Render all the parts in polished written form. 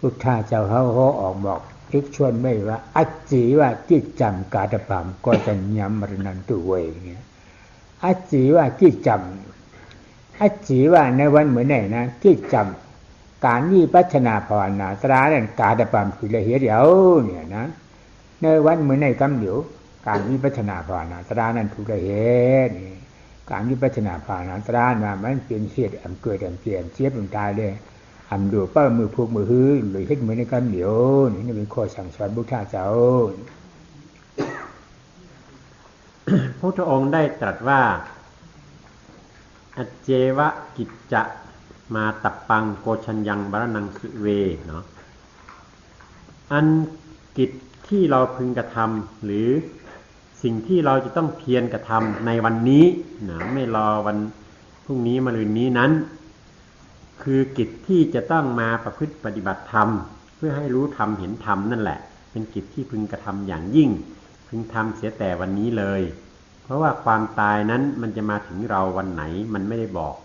พุทธาเจ้าเขาออกบอกทิกชวนไม่ว่าอัจจีว่าจิตจำกาตปามก็จะย้ำมรณันตุเวเนี่ยอัจจีว่าจิตจำอัจจีว่าในวันเหมือนไหนนะจิตจำการนี้พัฒนาภาวนาตราเนี่ยกาตปามคือละเหียเดียวเนี่ยนะในวันเหมือนไหนกำเดียวการนี้พัฒนาภาวนาตรานั้นถูกละเหียนี่การนี้พัฒนาภาวนาตรานะมันเป็นเหตุเกิดเปลี่ยนเชียบลงตายเลยทำดูเป้ามือพวกมือฮื้อหรือเฮ็ดเหมือนในกันเดียวนี่เป็นข้อสั่งสอนพุทธเจ้าพระพุทธองค์ได้ตรัสว่าอัจเจวะกิจจะมาตับปังโกชัญญังบรนังสุเวเนาะอันกิจที่เราพึงกระทำหรือสิ่งที่เราจะต้องเพียรกระทำในวันนี้นะไม่รอวันพรุ่งนี้มะรืนนี้นั้นคือกิจที่จะต้องมาประพฤติปฏิบัติธรรมเพื่อให้รู้ธรรมเห็นธรรมนั่นแหละเป็นกิจที่พึงกระทำอย่างยิ่งพึงทำเสียแต่วันนี้เลยเพราะว่าความตายนั้นมันจะมาถึงเราวันไหนมันไม่ได้บอก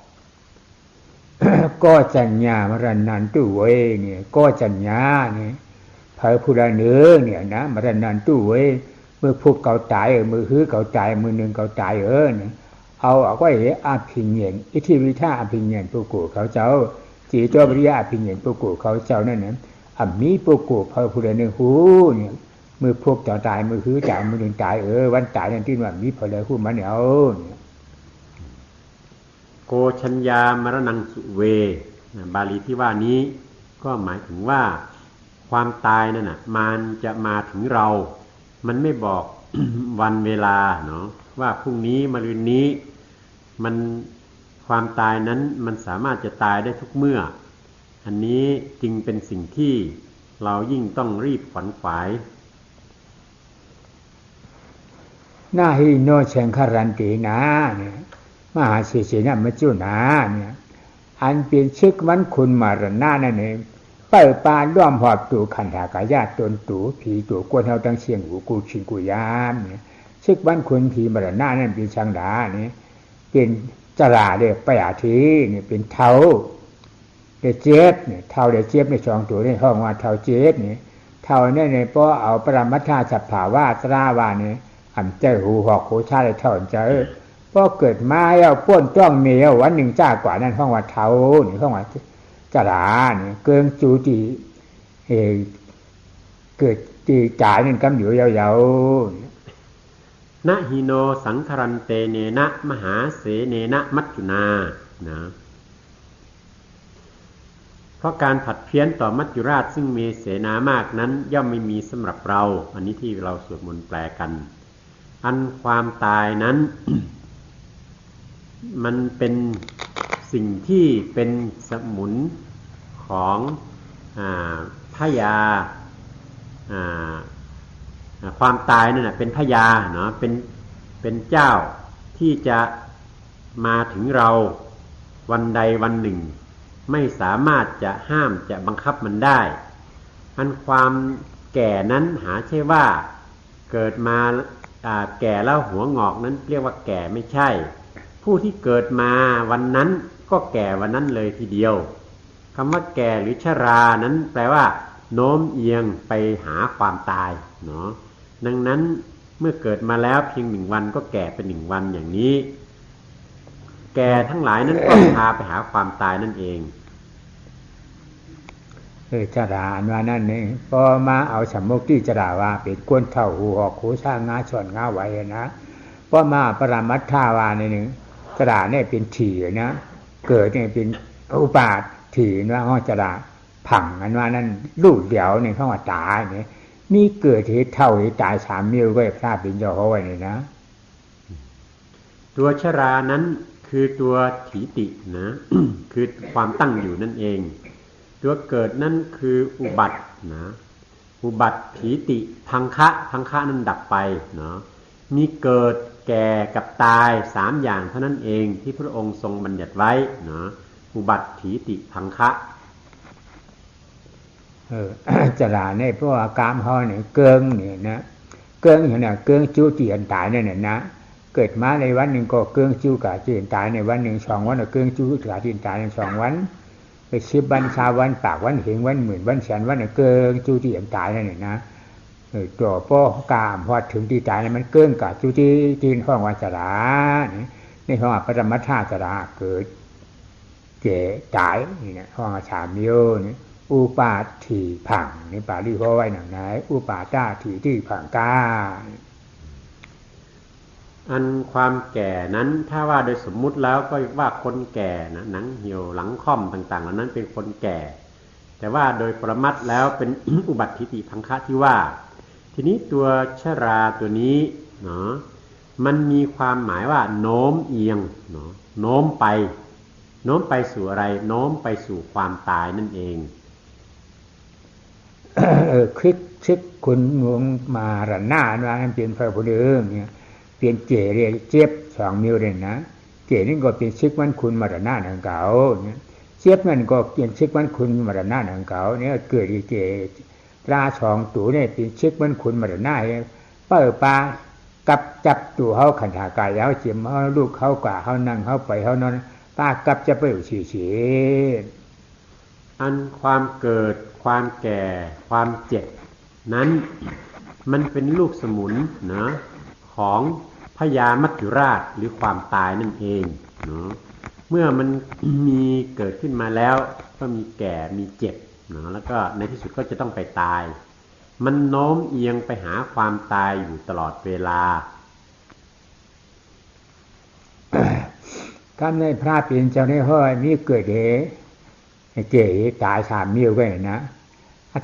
ก็จัญญามรณันตุเวเนี่ยก็จัญญาเนี่ยพระพุทธเนื้อเนี่ยนะมรณันตุเวเมื่อพวกเก่าตายมือฮื้อเก่าตายมือหนึ่งเก่าตายเนี่ยเอาไว้อาภิญญาอิทธิวิธาอาภิญญาปุกุเขาเจ้าจีโตปริยาอาภิญญาปุกุเขาเจ้านั่นนะมีปุกุพระพุทธเนื้อหูเนี่ยมือพวกเก่าตายมือฮื้อตายมือหนึ่งตายวันตายนั่นที่ว่ามีพระเลยหูมันเอาโกชัญญามรณังสุเวบาลีที่ว่านี้ก็หมายถึงว่าความตายนั่นน่ะมันจะมาถึงเรามันไม่บอก วันเวลาเนาะว่าพรุ่งนี้มะรืนนี้มันความตายนั้นมันสามารถจะตายได้ทุกเมื่ออันนี้จึงเป็นสิ่งที่เรายิ่งต้องรีบขวนขวายนาหิโนเชงคารันตินาเนี่ยมหาเสสนามัจจุนาเนี่ยอันเป็นชึกวันคุณมารณะนั่นเองเปิดปานร่วมหอบตูขันธากายาตนตูผีตัวกวนเฮาตั้งเสียงหูกูชิงกูยามเนี่ยชึกวันคุณผีมารณะนั่นเป็นช่างดาเนี่ยเป็นจราเด้ไปอาทีเนี่ยเป็นเท้าเดเจ็บเนี่ยเท้าเดเจ็บในช่องตัวในห้องว่าเท้าเจ็บเนี่ยเท้าเนี่ยเนี่ยเพราะเอาปรมัตถาสัพภาวาตราวาเนี่ยอันเจ้าหูหอกหูชาเลยเท่าเจ้าพอเกิดมาแล้วป้นต้องเมียววันหนึ่งจ้ากว่านั้นห้องว่าเท้าเนี่ยห้องว่าจราเนี่ยเกิงจูตีเกิดตีจ่ายนั่นกำอยู่ยาวๆนะหิโนสังครันเตเนนะมหาเสเนนะมัจจุนานะเพราะการผัดเพี้ยนต่อมัจจุราชซึ่งมีเสนามากนั้นย่อมไม่มีสำหรับเราอันนี้ที่เราสวดมนต์แปลกันอันความตายนั้น มันเป็นสิ่งที่เป็นสมุนของพยาความตายนั่นเป็นพยาเนาะเป็นเจ้าที่จะมาถึงเราวันใดวันหนึ่งไม่สามารถจะห้ามจะบังคับมันได้อันความแก่นั้นหาใช่ว่าเกิดมาแก่แล้วหัวงอกนั้นเรียกว่าแก่ไม่ใช่ผู้ที่เกิดมาวันนั้นก็แก่วันนั้นเลยทีเดียวคำว่าแก่หรือชรานั้นแปลว่าโน้มเอียงไปหาความตายเนาะดังนั้นเมื่อเกิดมาแล้วเพียง1 วันก็แก่เป็น1 วันอย่างนี้แก่ทั้งหลายนั้นก็พาไปหาความตายนั่นเองจราอันว่านั่นนี่พอมาเอาสมมติจราว่าเป็นก้นเท่าหูหอกหูช่างงาช่อนงาไว้นะพอมาปรามัตถาวานี่นึงจราเนี่ยเป็นถี่นะเกิดเนี่ยเป็นอุปาทถี่ว่าห้อจราผังอันว่านั่นลูกเดียวเนี่ยเข้ามาตายเนี่ยมีเกิดเหตุเท่าเหตุตาย3 นิ้วก็พลาดเป็นย่อเขาไว้นี่นะตัวชรานั้นคือตัวถีตินะ คือความตั้งอยู่นั่นเองตัวเกิดนั่นคืออุบัตินะอุบัติถีติพังคะนั้นดับไปเนาะมีเกิดแก่กับตาย3 อย่างเท่านั้นเองที่พระองค์ทรงบัญญัติไว้เนาะอุบัติถีติพังคะจราเนี่ยเพราะว่ากามเฮาเนี่ยเกิงเนี่ยนะเกิงอย่างน่ะเกิงจู้จีนตายนั่นน่ะนะเกิดมาในวันหนึ่งก็เกิงจู้กะจีนตายในวันหนึ่ง2 วันก็เกิงจู้กะจีนตายใน2 วัน ไป10 วัน20 วันปากวันเหงวันหมื่นวันแสนวันเกิงจูที่อย่างตายนั่นเนี่ยนะตัวพ่อกามพอถึงที่ตายมันเกินกับจูที่จีนห้องวาจาในห้องปรมัตถาจาราเกิดเจตายนี่นะห้องอาชามิโยนี่อุปาถีผังนี่ปาลีเขาไว้หนังไหนอุปาตาถีที่ผังกาอันความแก่นั้นถ้าว่าโดยสมมุติแล้วก็ว่าคนแก่นะหนังเหี่ยวหลังค่อมต่างๆเหล่านั้นเป็นคนแก่แต่ว่าโดยปรมัตถ์แล้วเป็น อุบัติทิฏฐิพังคะที่ว่าทีนี้ตัวชราตัวนี้เนาะมันมีความหมายว่าโน้มเอียงเนาะโน้มไปสู่อะไรโน้มไปสู่ความตายนั่นเองคลิกคุณหลวงมาระหน้านั่นเป็นพระพุทธเจ้าเนี่ยเปลี่ยนเจเรียเจ็บ2 นิ้วเลยนะเจนี่ก็เป็นชิกวันคุณมาระหน้าหนังเก่าเนี่ยเจ็บนั่นก็เปลี่ยนชิกวันคุณมาระหน้าหนังเก่าเนี่ยเกิดอีเจรา2 ตัวเนี่ยเป็นชิกวันคุณมาระหน้าเปิดปากับจับตัวเขาขันธากายแล้วเจียมเขาลูกเขากว่าเขานั่งเขาไปเขานอนป้ากับจะไปอยู่เฉยอันความเกิดความแก่ความเจ็บนั้นมันเป็นลูกสมุนนะของพญามัจจุราชหรือความตายนั่นเองเนาะเมื่อมันมีเกิดขึ้นมาแล้วก็มีแก่มีเจ็บเนาะแล้วก็ในที่สุดก็จะต้องไปตายมันโน้มเอียงไปหาความตายอยู่ตลอดเวลาท่านในพระเป็นเจ้าในห้อยมีเกิดเจตาย3 นิ้วก็นะ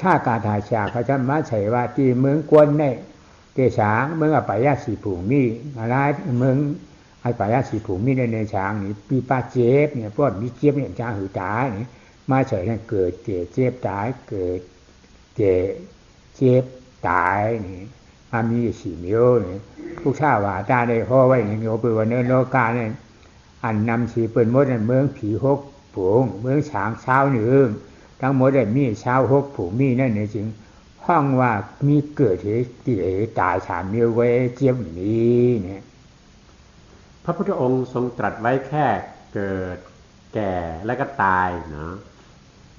ถ้ากาถาชาเขาจะมาใช้ว่าที่เมืองกวนเนี่ยเกษาเมืองอปายาสีผูมีอะไรเมืองอปายาสีผูมีในช้างนี่ปีป้าเจ็บเนี่ยพวกมีเจ็บเนี่ยช้างหือตายนี่มาใช้นั่นเกิดเจ็บตายเกิดเจ็บตายนี่มามี4 นิ้วนี่พวกชาวว่าตาได้ห่อไว้นี่โอเปวันเนโลกาเนี่ยอันนำสีเปิ้นหมดเมืองผี6 ผูงเมืองช้างเช้าหนึ่งทั้งหมดได้มีเช้า6 ผูงมีนั่นจริงห้องว่ามีเกิดเหตุตาย3 นิ้วไว้เจียมนี้เนี่ยพระพุทธองค์ทรงตรัสไว้แค่เกิดแก่และก็ตายเนาะ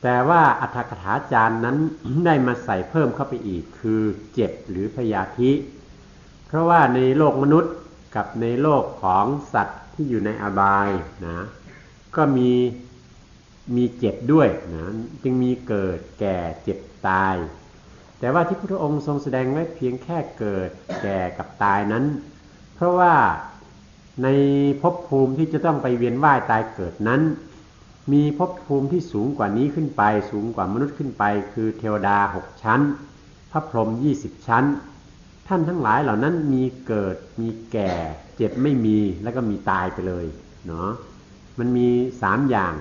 แต่ว่าอัฏฐกถาจารย์นั้น ได้มาใส่เพิ่มเข้าไปอีกคือเจ็บหรือพยาธิเพราะว่าในโลกมนุษย์กับในโลกของสัตว์ที่อยู่ในอบายนะก็มีเจ็บด้วยนะจึงมีเกิดแก่เจ็บตายแต่ว่าที่พระพุทธองค์ทรงแสดงไว้เพียงแค่เกิดแก่กับตายนั้นเพราะว่าในภพภูมิที่จะต้องไปเวียนว่ายตายเกิดนั้นมีภพภูมิที่สูงกว่านี้ขึ้นไปสูงกว่ามนุษย์ขึ้นไปคือเทวดา6 ชั้นพระพรหม20 ชั้นท่านทั้งหลายเหล่านั้นมีเกิดมีแก่เจ็บไม่มีแล้วก็มีตายไปเลยเนาะมันมี3 อย่าง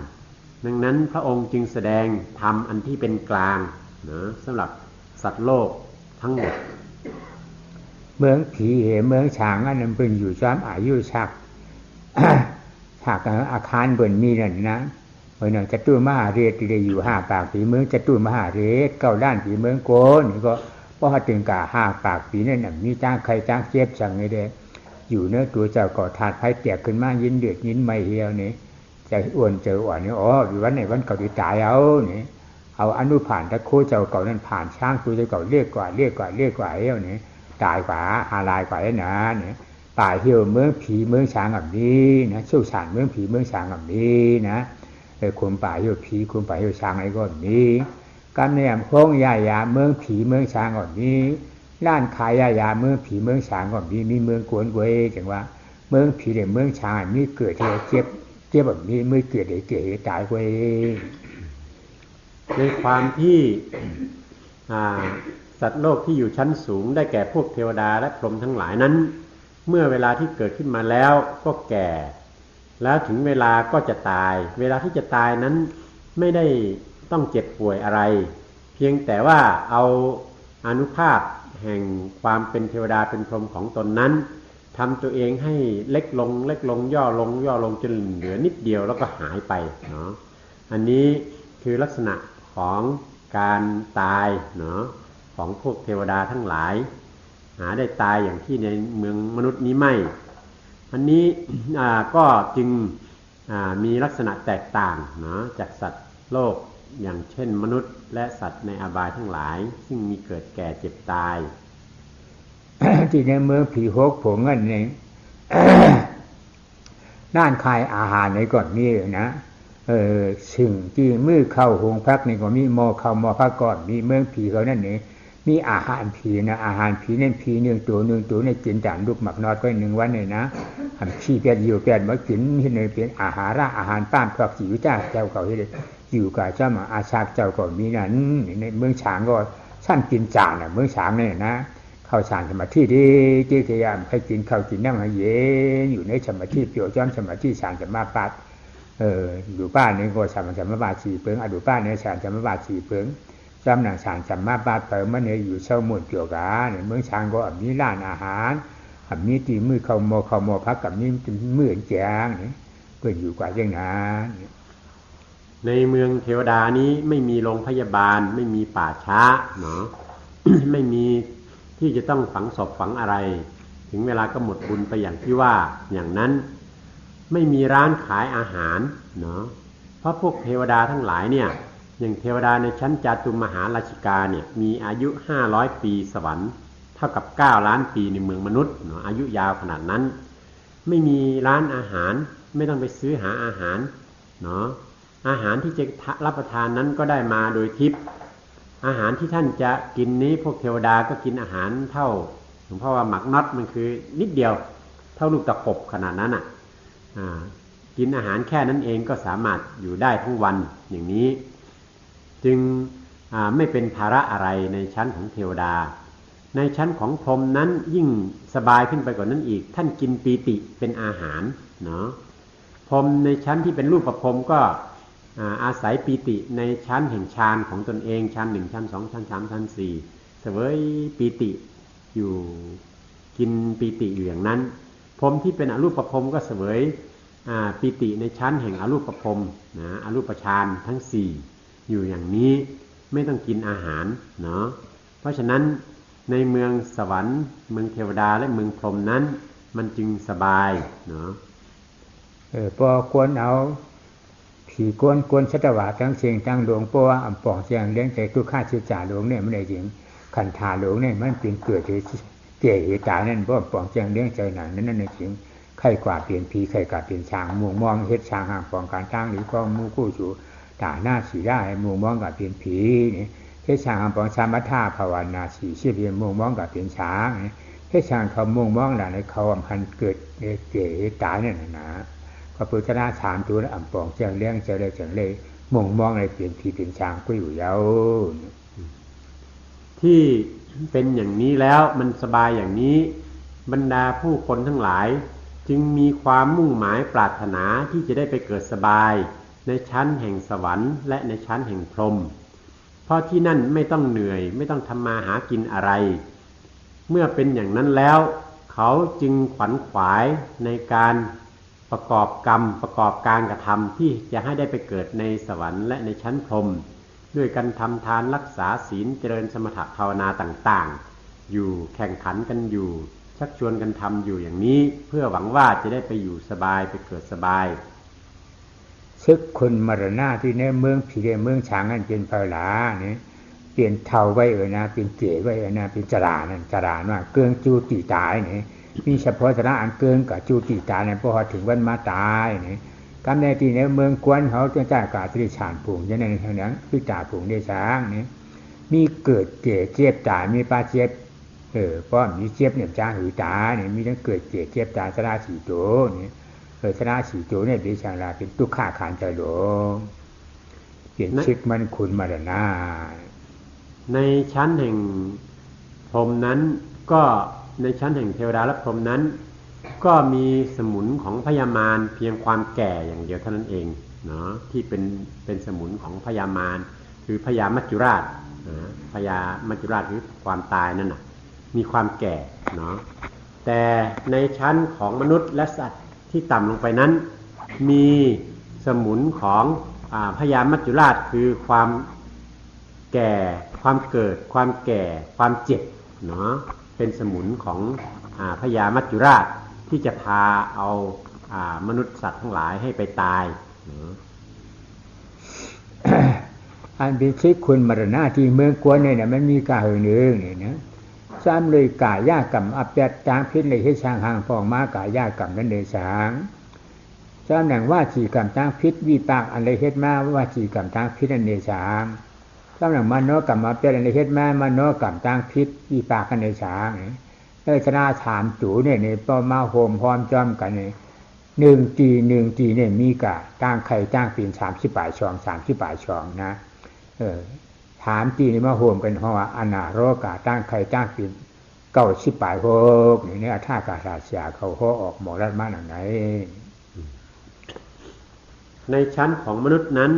ดังนั้นพระองค์จึงแสดงธรรมอันที่เป็นกลางนะสำหรับสัตว์โลกทั้งหมดเมืองผีเมืองช้างอันนั้นเป็นอยู่ซ้ำอายุชักฉากอาคารเบิ่นมีนั่นนะเมื่อนั้นจตุมหาเรศได้อยู่5 ปากปีเมืองจตุมหาเรศ9 ด้านปีเมืองโกนี่ก็เพราะถึงกะ5 ปากปีนั่นน่ะมีจ้างใครจ้างเจ็บสั่งไงเด้อยู่เนื้อตัวเจ้าก่อถาดไฟแตกขึ้นมายินเดือดยินไม่เหี่ยวนี่ใจอ้วนเจออ่อนนี่อ๋อวันไหนวันเก่าที่ตายเอานี่เอาอนุผ่านตะโคเจ้าเก่านั้นผ่านช้างตัวเจ้าเก่าเรียกกว่าเอ้านี่ตายกว่าหาลายกว่านะเนี่ยตายเหี่ยวเมืองผีเมืองช้างแบบนี้นะเชี่ยวชาญเมืองผีเมืองช้างแบบนี้นะคนป่าเหี่ยวผีคนป่าเหี่ยวช้างอะไรก็แบบนี้กันเนี่ยโค้งยายาเมืองผีเมืองช้างแบบนี้ร้านขายยาเมืองผีเมืองช้างแบบนี้มีเมืองกวนเว้ยจังว่าเมืองผีเมืองช้างมีเกิดที่เจ็บแบบนี้ไม่เกิดเกิดตายเว้ยในความที่สัตว์โลกที่อยู่ชั้นสูงได้แก่พวกเทวดาและพรหมทั้งหลายนั้นเมื่อเวลาที่เกิดขึ้นมาแล้วก็แก่แล้วถึงเวลาก็จะตายเวลาที่จะตายนั้นไม่ได้ต้องเจ็บป่วยอะไรเพียงแต่ว่าเอาอานุภาพแห่งความเป็นเทวดาเป็นพรหมของตนนั้นทำตัวเองให้เล็กลงย่อลงจนเหลือนิดเดียวแล้วก็หายไปเนาะอันนี้คือลักษณะของการตายเนาะของพวกเทวดาทั้งหลายหาได้ตายอย่างที่ในเมืองมนุษย์นี้ไม่อันนี้ก็จึงมีลักษณะแตกต่างเนาะจากสัตว์ โลกอย่างเช่นมนุษย์และสัตว์ในอบายทั้งหลายซึ่งมีเกิดแก่เจ็บตาย ที่ในเมืองผีหกผงอันนี้ ด้านขายอาหารในก่อนนี้นะสิ่งที่มือเข้าหงพักนี่ก็มีหมอเข้าหมอพักก่อนมีเมืองผีเขานั่นนี่มีอาหารผีนะอาหารผีนั่นผีหนึ่งตัวในกินจานลูกหมักนอดไว้1 วันเลยนะทำขี้เปียดอยู่เปียดมากินที่ในเป็นอาหารป้านพวกจิ๋วจ้าเจ้าเขาที่อยู่กับเจ้ามาอาชาเจ้าก็มีนั่นในเมืองฉางก็ชั้นกินจานน่ะเมืองฉางเนี่ยนะเข้าฌานสมาธิดีที่พยายามให้กินข้าวกินน้ำให้เย็นอยู่ในสมาธิเปี่ยวจ้อนสมาธิฌานสมาบัติอยู่บ้านนี่ก็ฌานสมาบัติ4 เพิงอยู่บ้านนี่ฌานสมาบัติ4 เพิงจำหนังฌานสมาบัติเติมมันเนี่ยอยู่เช่าหมุนเกี่ยวกันเมืองฉางก็มีร้านอาหารมีตีมือเข้าโมพักกับนี่มือแจงนี่เพื่ออยู่กว่าอย่างนั้นในเมืองเทวดานี้ไม่มีโรงพยาบาลไม่มีป่าช้าเนาะ ไม่มีที่จะต้องฝังศพฝังอะไรถึงเวลาก็หมดบุญไปอย่างที่ว่าอย่างนั้นไม่มีร้านขายอาหารเนาะเพราะพวกเทวดาทั้งหลายเนี่ยอย่างเทวดาในชั้นจาตุมหาราชิกาเนี่ยมีอายุ500 ปีสวรรค์เท่ากับ9 ล้านปีในเมืองมนุษย์เนาะอายุยาวขนาดนั้นไม่มีร้านอาหารไม่ต้องไปซื้อหาอาหารเนาะอาหารที่จะรับประทานนั้นก็ได้มาโดยทิพย์อาหารที่ท่านจะกินนี้พวกเทวดาก็กินอาหารเท่าหลวงพ่อว่าหมักน็อตมันคือนิดเดียวเท่าลูกตะขบขนาดนั้นกินอาหารแค่นั้นเองก็สามารถอยู่ได้ทั้งวันอย่างนี้จึงไม่เป็นภาระอะไรในชั้นของเทวดาในชั้นของพรหมนั้นยิ่งสบายขึ้นไปกว่านั้นอีกท่านกินปีติเป็นอาหารเนาะพรหมในชั้นที่เป็นรูปประพรหมก็อาศัยปีติในชั้นแห่งฌานของตนเองชั้น1ชั้น2ชั้น3ชั้น4เสวยปีติอยู่กินปีติอยู่อย่างนั้นพรหมที่เป็นอรูปประพรหมก็เสวยปีติในชั้นแห่งอรูปประพรหมนะอรูปฌานทั้ง4อยู่อย่างนี้ไม่ต้องกินอาหารเนาะเพราะฉะนั้นในเมืองสวรรค์เมืองเทวดาและเมืองพรหมนั้นมันจึงสบายเนาะพอควรเอาผีกวนชัตวาทั้งเสียงทั้งหลวงเพราะว่าปองเสียงเลี้ยงใจทุกข้าศึกษาหลวงเนี่ยไม่ได้จริงขันธาหลวงเนี่ยมันเป็นเกิดเกี่ยเหตุการณ์นั่นเพราะปองเสียงเลี้ยงใจหนังนั่นจริงไข่กว่าเปลี่ยนผีไข่กว่าเปลี่ยนช้างมูมองเฮ็ดช้างห่างปองการตั้งหรือก็มูกู้จูตาหน้าสีได้มูมองกับเปลี่ยนผีนี่เฮ็ดช้างห่างปองสามัทธาภาวนาสีเชี่ยเปลี่ยนมูมองกับเปลี่ยนช้างเฮ็ดช้างเขามูมองหลังในเขาพันเกิดเกี่ยเหตุการณ์นั่นนะพระพุทธราชาตัวและปองเสียงเลี้ยงใจเลยจังเลยมองอะไรเปลี่ยนผีเปลี่ยนช้างก็อยู่ยาวที่เป็นอย่างนี้แล้วมันสบายอย่างนี้บรรดาผู้คนทั้งหลายจึงมีความมุ่งหมายปรารถนาที่จะได้ไปเกิดสบายในชั้นแห่งสวรรค์และในชั้นแห่งพรหมเพราะที่นั่นไม่ต้องเหนื่อยไม่ต้องทำมาหากินอะไรเมื่อเป็นอย่างนั้นแล้วเขาจึงขวัญขวายในการประกอบกรรมประกอบการกระทำที่จะให้ได้ไปเกิดในสวรรค์และในชั้นพรหมด้วยการทำทานรักษาศีลเจริญสมถภาวนาต่างๆอยู่แข่งขันกันอยู่ชักชวนกันทำอยู่อย่างนี้เพื่อหวังว่าจะได้ไปอยู่สบายไปเกิดสบายซึกคนมรณะที่ในเมืองผีในเมืองฉางนั่นเป็นภาวนาเนี่ยเปลี่ยนเท่าไว้นะเป็นเก๋ไว้นะเป็นจรานั่นจราว่าเกิงจูติตายเนี่ยมีเฉพาะสระอันเกินกับจูติตาเนี่ยพอถึงวันมาตายเนี่ยกำเนิดที่ในเมืองกวนเขาจะจ่ายกาตรีฉานปุ่งจะในทางนั้นคือจ่าปุ่งได้ช้างเนี่ยมีเกิดเจ็บเจ็บตายมีปลาเจ็บเพราะมีเจ็บเนี่ยจ้าหือตาเนี่ยมีทั้งเกิดเจ็บเจ็บตายสระสีโตเนี่ยสระสีโตเนี่ยดิฉันลาเป็นตุข่าขานใจหลงเปลี่ยนชิกมันคุณมาดนาในชั้นแห่งพรหมนั้นก็ในชั้นแห่งเทวดาและพรหมนั้นก็มีสมุนของพญามารเพียงความแก่อย่างเดียวเท่านั้นเองเนาะที่เป็นสมุนของพญามารคือพญามัจจุราชพญามัจจุราชคือความตายนั่นน่ะมีความแก่เนาะแต่ในชั้นของมนุษย์และสัตว์ที่ต่ำลงไปนั้นมีสมุนของพญามัจจุราชคือความแก่ความเกิดความแก่ความเจ็บเนาะเป็นสมุนของพญามัจจุราชที่จะพาเอามนุษย์สัตว์ทั้งหลายให้ไปตาย อันเป็นชิคุณมรณะที่เมืองกวนเนี่ยมันมีกาหนึ่งเนี่ยนะซ้ำเลยกายากรรมอัปยัดจางพิษเลยให้ช่างห่างฟองมากายากรรมนั้นเลยสางซ้ำหนังว่าจีกรรมจางพิษวิปากอะไรเฮ็ดมาว่าจีกรรมจางพิษนั่นเลยสางซ้ำหนังมโนกรรมอัปยัดอะไรเฮ็ดมามโนกรรมจางพิษวิปากกันเลยสางเลยชนะถามจู่เนี่ยพอมาโฮมพร้อมจอมกันเนี่ยหนึ่งตีเนี่ยมีกะจ้างไข่จ้างปีน30 บาทช่องนะถามตีนี่มาโฮมกันเพราะว่าอนาโรกาจ้างไข่จ้างปีน90 บาทนี่เนี่ยท่ากาศาเสียเขาเขาออกหมอรัดมาหนังไหนในชั้นของมนุษย์นั้น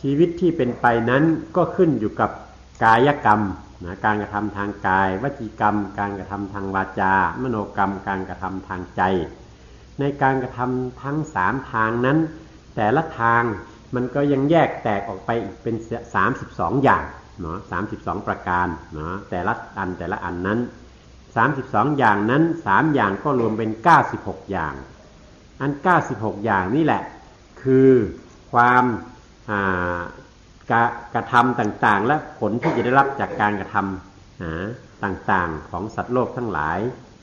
ชีวิตที่เป็นไปนั้นก็ขึ้นอยู่กับกายกรรมนะการกระทำทางกายวจีกรรมการกระทำทางวาจามโนกรรมการกระทำทางใจในการกระทำทั้ง3ทางนั้นแต่ละทางมันก็ยังแยกแตกออกไปอีกเป็น32อย่างเนาะ32ประการเนาะแต่ละอันนั้น32อย่างนั้น3อย่างก็รวมเป็น96อย่างอัน96อย่างนี่แหละคือความกระทำต่างๆและผลที่จะได้รับจากการกระทำต่างๆของสัตว์โลกทั้งหลาย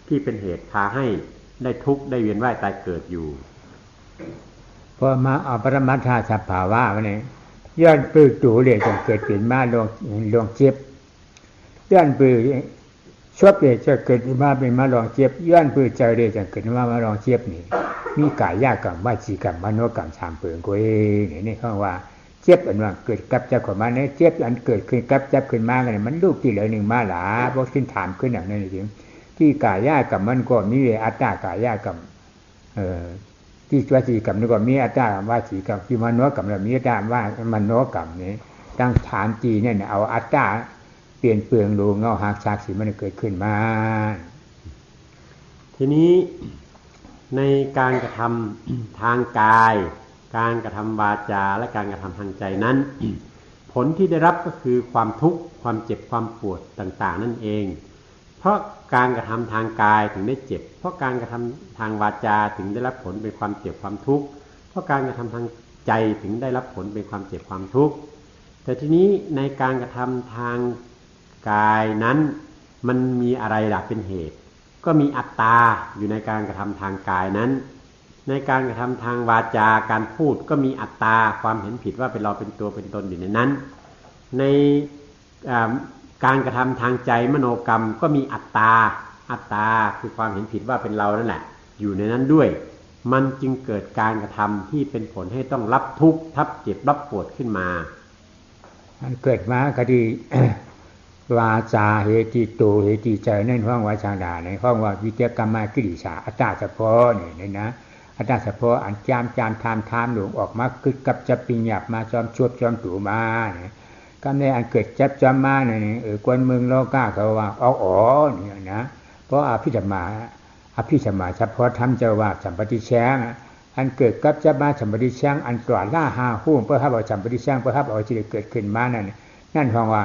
ที่เป็นเหตุพาให้ได้ทุกข์ได้เวียนว่ายตายเกิดอยู่พอมาเอาปรมัตถสภาวะมาเนี่ยย้อนปื้อจู่เลยจนเกิดเปลี่ยนมาลองเจ็บย้อนปื้อชอบเลยจะเกิดมาเป็นมาลองเจ็บย้อนปื้อใจเลยจะเกิดมาลองเจ็บนี่มีกายกรรมวจีกรรมมโนกรรม3เปิงกูเองนี่เขาว่าเจ็บอันว่าเกิดกับจับของมันเนี่ยเจ็บอันเกิดขึ้นกับจับขึ้นมาเนี่ยมันรูปที่เหลือหนึ่งมาหลาพวกขึ้นถามขึ้นอย่างนั้นจริงที่กายกรรมมันก็มีอัตตากายกรรมที่วจีกรรมนี่ก็มีอัตตาวจีกรรมที่มโนกรรมแล้วมีอัตตาว่ามโนกรรมนี่ตั้งฐานจีเนี่ยเอาอัตตาเปลี่ยนเปลืองรูเงาหักฉากสีมันเกิดขึ้นมาทีนี้ในการกระทำทางกายการกระทำวาจาและการกระทำทางใจนั้นผลที่ได้รับก็คือความทุกข์ความเจ็บความปวดต่างๆนั่นเองเพราะการกระทำทางกายถึงได้เจ็บเพราะการกระทำทางวาจาถึงได้รับผลเป็นความเจ็บความทุกข์เพราะการกระทำทางใจถึงได้รับผลเป็นความเจ็บความทุกข์แต่ทีนี้ในการกระทำทางกายนั้นมันมีอะไรล่ะเป็นเหตุก็มีอัตตาอยู่ในการกระทำทางกายนั้นในการกระทำทางวาจาการพูดก็มีอัตตาความเห็นผิดว่าเป็นเราเป็นตัวเป็นตนอยู่ในนั้นในการกระทำทางใจมโนกรรมก็มีอัตตาคือความเห็นผิดว่าเป็นเรานั่นแหละอยู่ในนั้นด้วยมันจึงเกิดการกระทำที่เป็นผลให้ต้องรับทุกข์ทับเจ็บรับปวดขึ้นมามันเกิดมาคดี วาจาเหตุโตเหตุใจนั่นห้องวาจาดาในห้องว่าวิเจกรรมกิริสาอัตตาเฉพาะนี่นะอัตตาเฉพาะอันจามทามหลงออกมาคึกกับจะปิญญาบมาจอมชวบจอมตู่มาเนี่ยก็ในอันเกิดจับจอมมาเนี่ยกวนเมืองโลกาเขาว่าอ๋อเนี่ยนะเพราะอภิธรรมาเฉพาะธรรมเจ้าว่าสัมปติแช้งอันเกิดกับจะมาสัมปติแช้งอันตรวจล่าหาหุ้มเพื่อให้เอาสัมปติแช้งเพื่อให้เอาจิตเกิดขึ้นมานั่นห้องว่า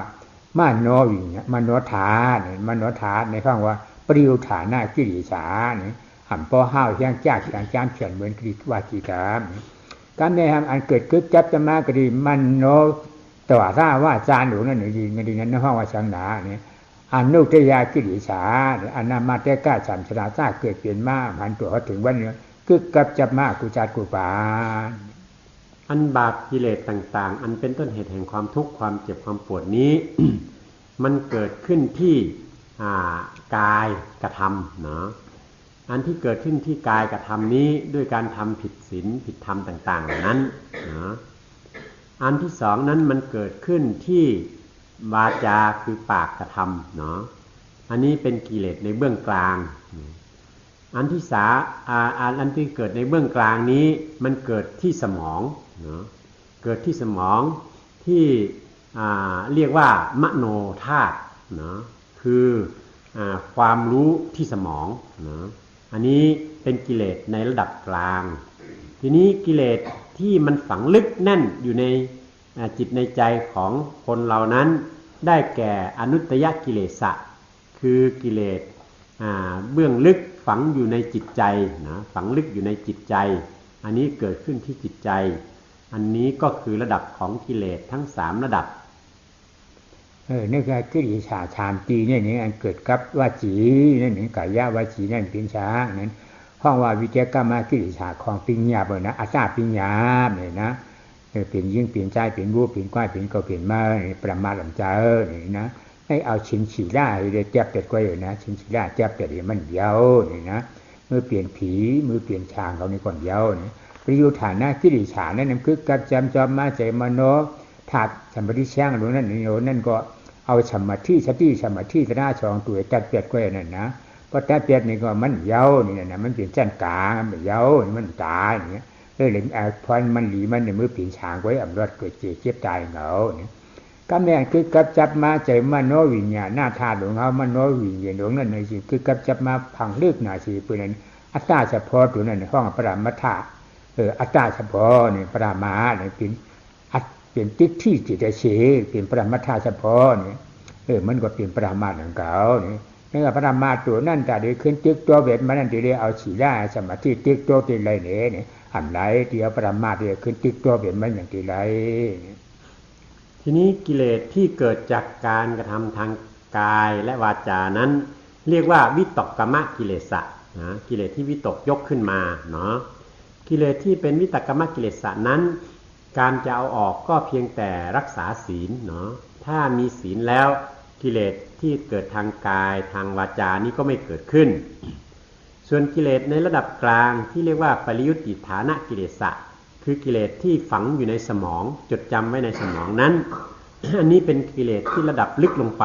มโนวิญมโนฐานมโนฐานในข้างว่าปริยุฐานากิริสาเนี่ยห่ำพอห้าวเฮียงจ้าเขียงจามเขียนเหมือนกิริวาจีกรรมการในอันเกิดขึ้นจับจะมากดีมโนตัวท่าว่าจานหลวงนั่นหนึ่งดีงั้นดีนั้นในห้องว่าสังนาเนี่ยอนุตยากิริสาเนี่ยอนามาเตก้าสัมชราจ้าเกิดเปลี่ยนมาหันตัวเขาถึงวันนี้คือกับจับมากกุจารกุปาอันบาปกิเลสต่างๆอันเป็นต้นเหตุแห่งความทุกข์ความเจ็บความปวดนี้ มันเกิดขึ้นที่กายกระทำเนาะอันที่เกิดขึ้นที่กายกระทำนี้ด้วยการทำผิดศีลผิดธรรมต่างๆเหล่านั้นเนาะอันที่สองนั้นมันเกิดขึ้นที่วาจาคือปากกระทำเนาะอันนี้เป็นกิเลสในเบื้องกลางอันที่อันที่เกิดในเบื้องกลางนี้มันเกิดที่สมองเนาะเกิดที่สมองที่เรียกว่ามโนธาตุเนาะคือความรู้ที่สมองเนาะอันนี้เป็นกิเลสในระดับกลางทีนี้กิเลสที่มันฝังลึกแน่นอยู่ในจิตในใจของคนเหล่านั้นได้แก่อนุตตยกิเลสะคือกิเลสเบื้องลึกฝังอยู่ในจิตใจนะฝังลึกอยู่ในจิตใจอันนี้เกิดขึ้นที่จิตใจ อันนี้ก็คือระดับของกิเลสทั้ง3ระดับนี่คือกิริชาฌานตีเนี่ยอันเกิดกับวาจีนั่นกายะวาจีนั่นเป็นช้างนั้นห้องว่าวิเจกรรมกิริชาของปิญญาบ่นะอาซาปิญญาเนี่ยนะเปลี่ยนยิ่งเปลี่ยนใจเปลี่ยนรูปเปลี่ยนก้อยเปลี่ยนก็เปลี่ยนมาประมาทลำเจอนี่นะให้เอาชินฉีล่าเดี๋ยวจับเป็ดก้อยนะชินฉีล่าจับเป็ดมันเดียวนี่นะมือเปลี่ยนผีมือเปลี่ยนช้างเขานี่ก่อนเดียวนี่ประยุทธานะกิริชานั่นคือกับจำจอมมาใจมโนธาตุสมบัติช่างหรือนั่นนี่นั่นก็เอาสมาธิสติสมาธิตระชองตัวจัดเปียดก้อยนั่นนะเพราะจัดเปียดนี่ก็มันเย้านี่นะมันเป็นจันกามันเย้ามันตายอย่างเงี้ยเหลือพรมันหลีมันในมือปีนช้างไว้อำรวจเกิดเจ็บตายเหงาเนี่ยก็แม่คือกับจับมาใจมโนวิญญาณหน้าธาตุหลวงเขามโนวิญญาณหลวงนั่นเลยสิคือกับจับมาพังลึกหนาสิปืนนั้นอัตตาเฉพาะตัวนั้นห้องปรามัทธะอัตตาเฉพาะนี่ปรามาเนี่ยเป็นติดที่จิตเฉยเป็นปรามัทธะเฉพาะนี่มันก็เป็นปรามาสของเขานี่นี่ก็ปรามาสตัวนั่นแต่เดี๋ยวขึ้นติ๊กตัวเวทมันนั่นเดี๋ยวเอาฉีล่าสมาธิติ๊กตัวตีไรเนี่ยอันไรเดี๋ยวปรามาสเดี๋ยวขึ้นติ๊กตัวเวทมันอย่างตีไรทีนี้กิเลสที่เกิดจากการกระทำทางกายและวาจานั้นเรียกว่าวิตกกมกิเลสะนะกิเลสที่วิตกยกขึ้นมาเนาะกิเลสที่เป็นวิตกกมกิเลสะนั้นการจะเอาออกก็เพียงแต่รักษาศีลเนาะถ้ามีศีลแล้วกิเลสที่เกิดทางกายทางวาจานี้ก็ไม่เกิดขึ้นส่วนกิเลสในระดับกลางที่เรียกว่าปริยุตติฐานะกิเลสะคือกิเลสที่ฝังอยู่ในสมองจดจำไว้ในสมองนั้น อันนี้เป็นกิเลสที่ระดับลึกลงไป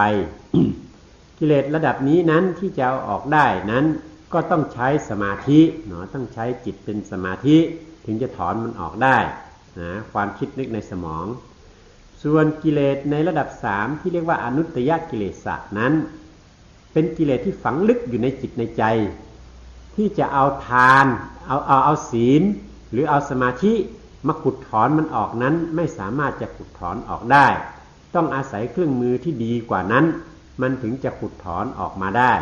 กิเลสระดับนี้นั้นที่จะเอาออกได้นั้นก็ต้องใช้สมาธิเนาะต้องใช้จิตเป็นสมาธิถึงจะถอนมันออกได้นะความคิดนึกในสมองส่วนกิเลสในระดับ3ที่เรียกว่าอนุตตยกิเลสะนั้นเป็นกิเลสที่ฝังลึกอยู่ในจิตในใจที่จะเอาทานเอาศีลหรือเอาสมาธิมาขุดถอนมันออกนั้นไม่สามารถจะขุดถอนออกได้ต้องอาศัยเครื่องมือที่ดีกว่านั้นมันถึงจะขุดถอนออกมาได้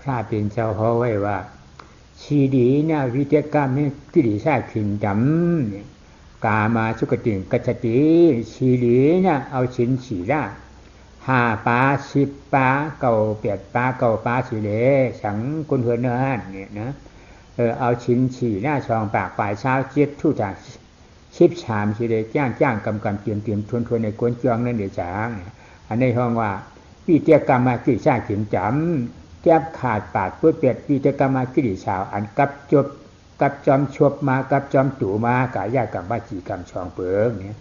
พระเป็นเจ้าเขาไว้ว่าชีดีเนี่ยวิเจกรรมนี่กิริชาขินดำกามาสุกติกัจจติชีดีเนี่ยเอาชินฉีล่า5 ปา10 ปาเก่า8 ปาเก่าปาสีเลฉังกุนเหือนเนื้อเนี่ยนะเอาชินฉีหน้าชองปากฝ่ายเช้าเจ็ดทุกจาก10 ชามสีเลจ้างกำเตรียมทวนในกวนจองนั่นเดี๋ยวจางอันนี้ห้องว่าวิเจกรรมกิริชาขินจำแก้ขาดปาดพุทธเปียดวิเจกรรมกิริชาวอันกับจบกับจอมชบมากับจอมตู่มากายากรรมวจีกรรมชองเปิงเนี่ย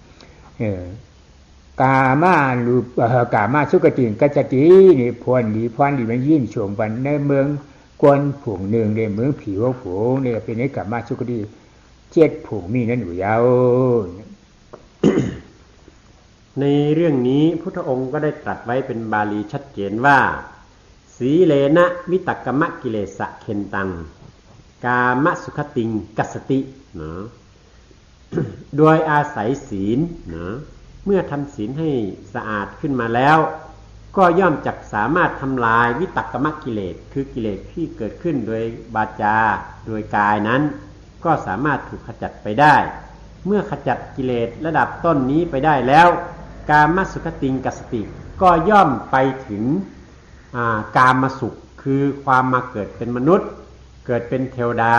กามาลูกามาสุกติกัจจตินี่พรดีมันยิ่งชมวันในเมืองกวนผงหนึ่งในเมืองผีวผงเนี่ยเป็นในกามาสุกติ7 ผงมีนั่นอยู่ยาว ในเรื่องนี้พุทธองค์ก็ได้ตรัสไว้เป็นบาลีชัดเจนว่าสีเลนะวิตกมกิเลสะเคนตังกามสุขติงกัสสติเนาะ โดยอาศัยศีลเนาะเมื่อทำศีลให้สะอาดขึ้นมาแล้วก็ย่อมจักสามารถทำลายวิตกมกิเลสคือกิเลสที่เกิดขึ้นโดยวาจาโดยกายนั้นก็สามารถถูกขจัดไปได้เมื่อขจัดกิเลสระดับต้นนี้ไปได้แล้วกามสุขติงกัสสติก็ย่อมไปถึงกามสุขคือความมาเกิดเป็นมนุษย์เกิดเป็นเทวดา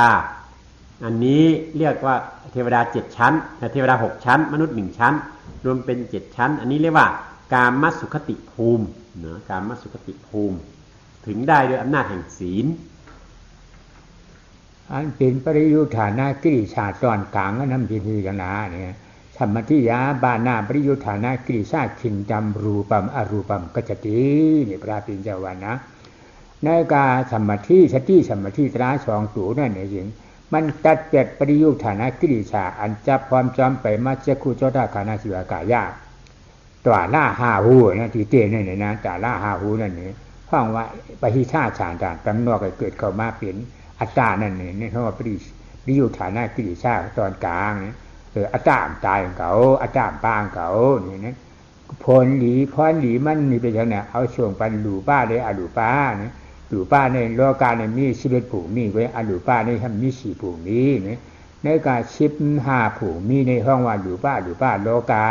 อันนี้เรียกว่าเทวดา7 ชั้นเทวดา6 ชั้นมนุษย์1 ชั้นรวมเป็น7 ชั้นอันนี้เรียกว่ากามสุขติภูมิเนาะกามสุขติภูมิถึงได้โดยอำนาจแห่งศีลอันเป็นปริยุทธานากิริชาตอนกลางก็นำพิธีกันนะเนี่ยธรรมทิยาบานาปริยุทธานากิริชาขินจำรูปัมอรูปัมกัจจตินี่พระปิณเจ้าวันนะในกาธรรมทิสติธรรมทิตราชองตูนั่นเองมันตัดเจ็ดปริยุทธานากิริชาอันจับความจำไปมาเจคุโจตาคานาสิวากายาตัวล่า5 หูนะที่เต้นั่นนะตัวล่า5 หูนั่นนี่ห้องว่าปหิชาฌานตามนอกเกิดเข้ามาเป็นอัตตานั่นนี่เขาว่าปริยุทธานากิริชาตอนกลางนี่อัตตาตายของเขาอัตตาปางเขานี่นะพรหลีมันนี่เป็นอย่างนั้นเอาช่วงปันหลูป้าเลยอหลูป้านะหลูป้าในโลกาในมี11 ผงมีไว้อหลูป้าในทำมี4 ผงนี้นะ ในการชิบห้าผู้มีในห้องว่าอยู่ป้าโลกา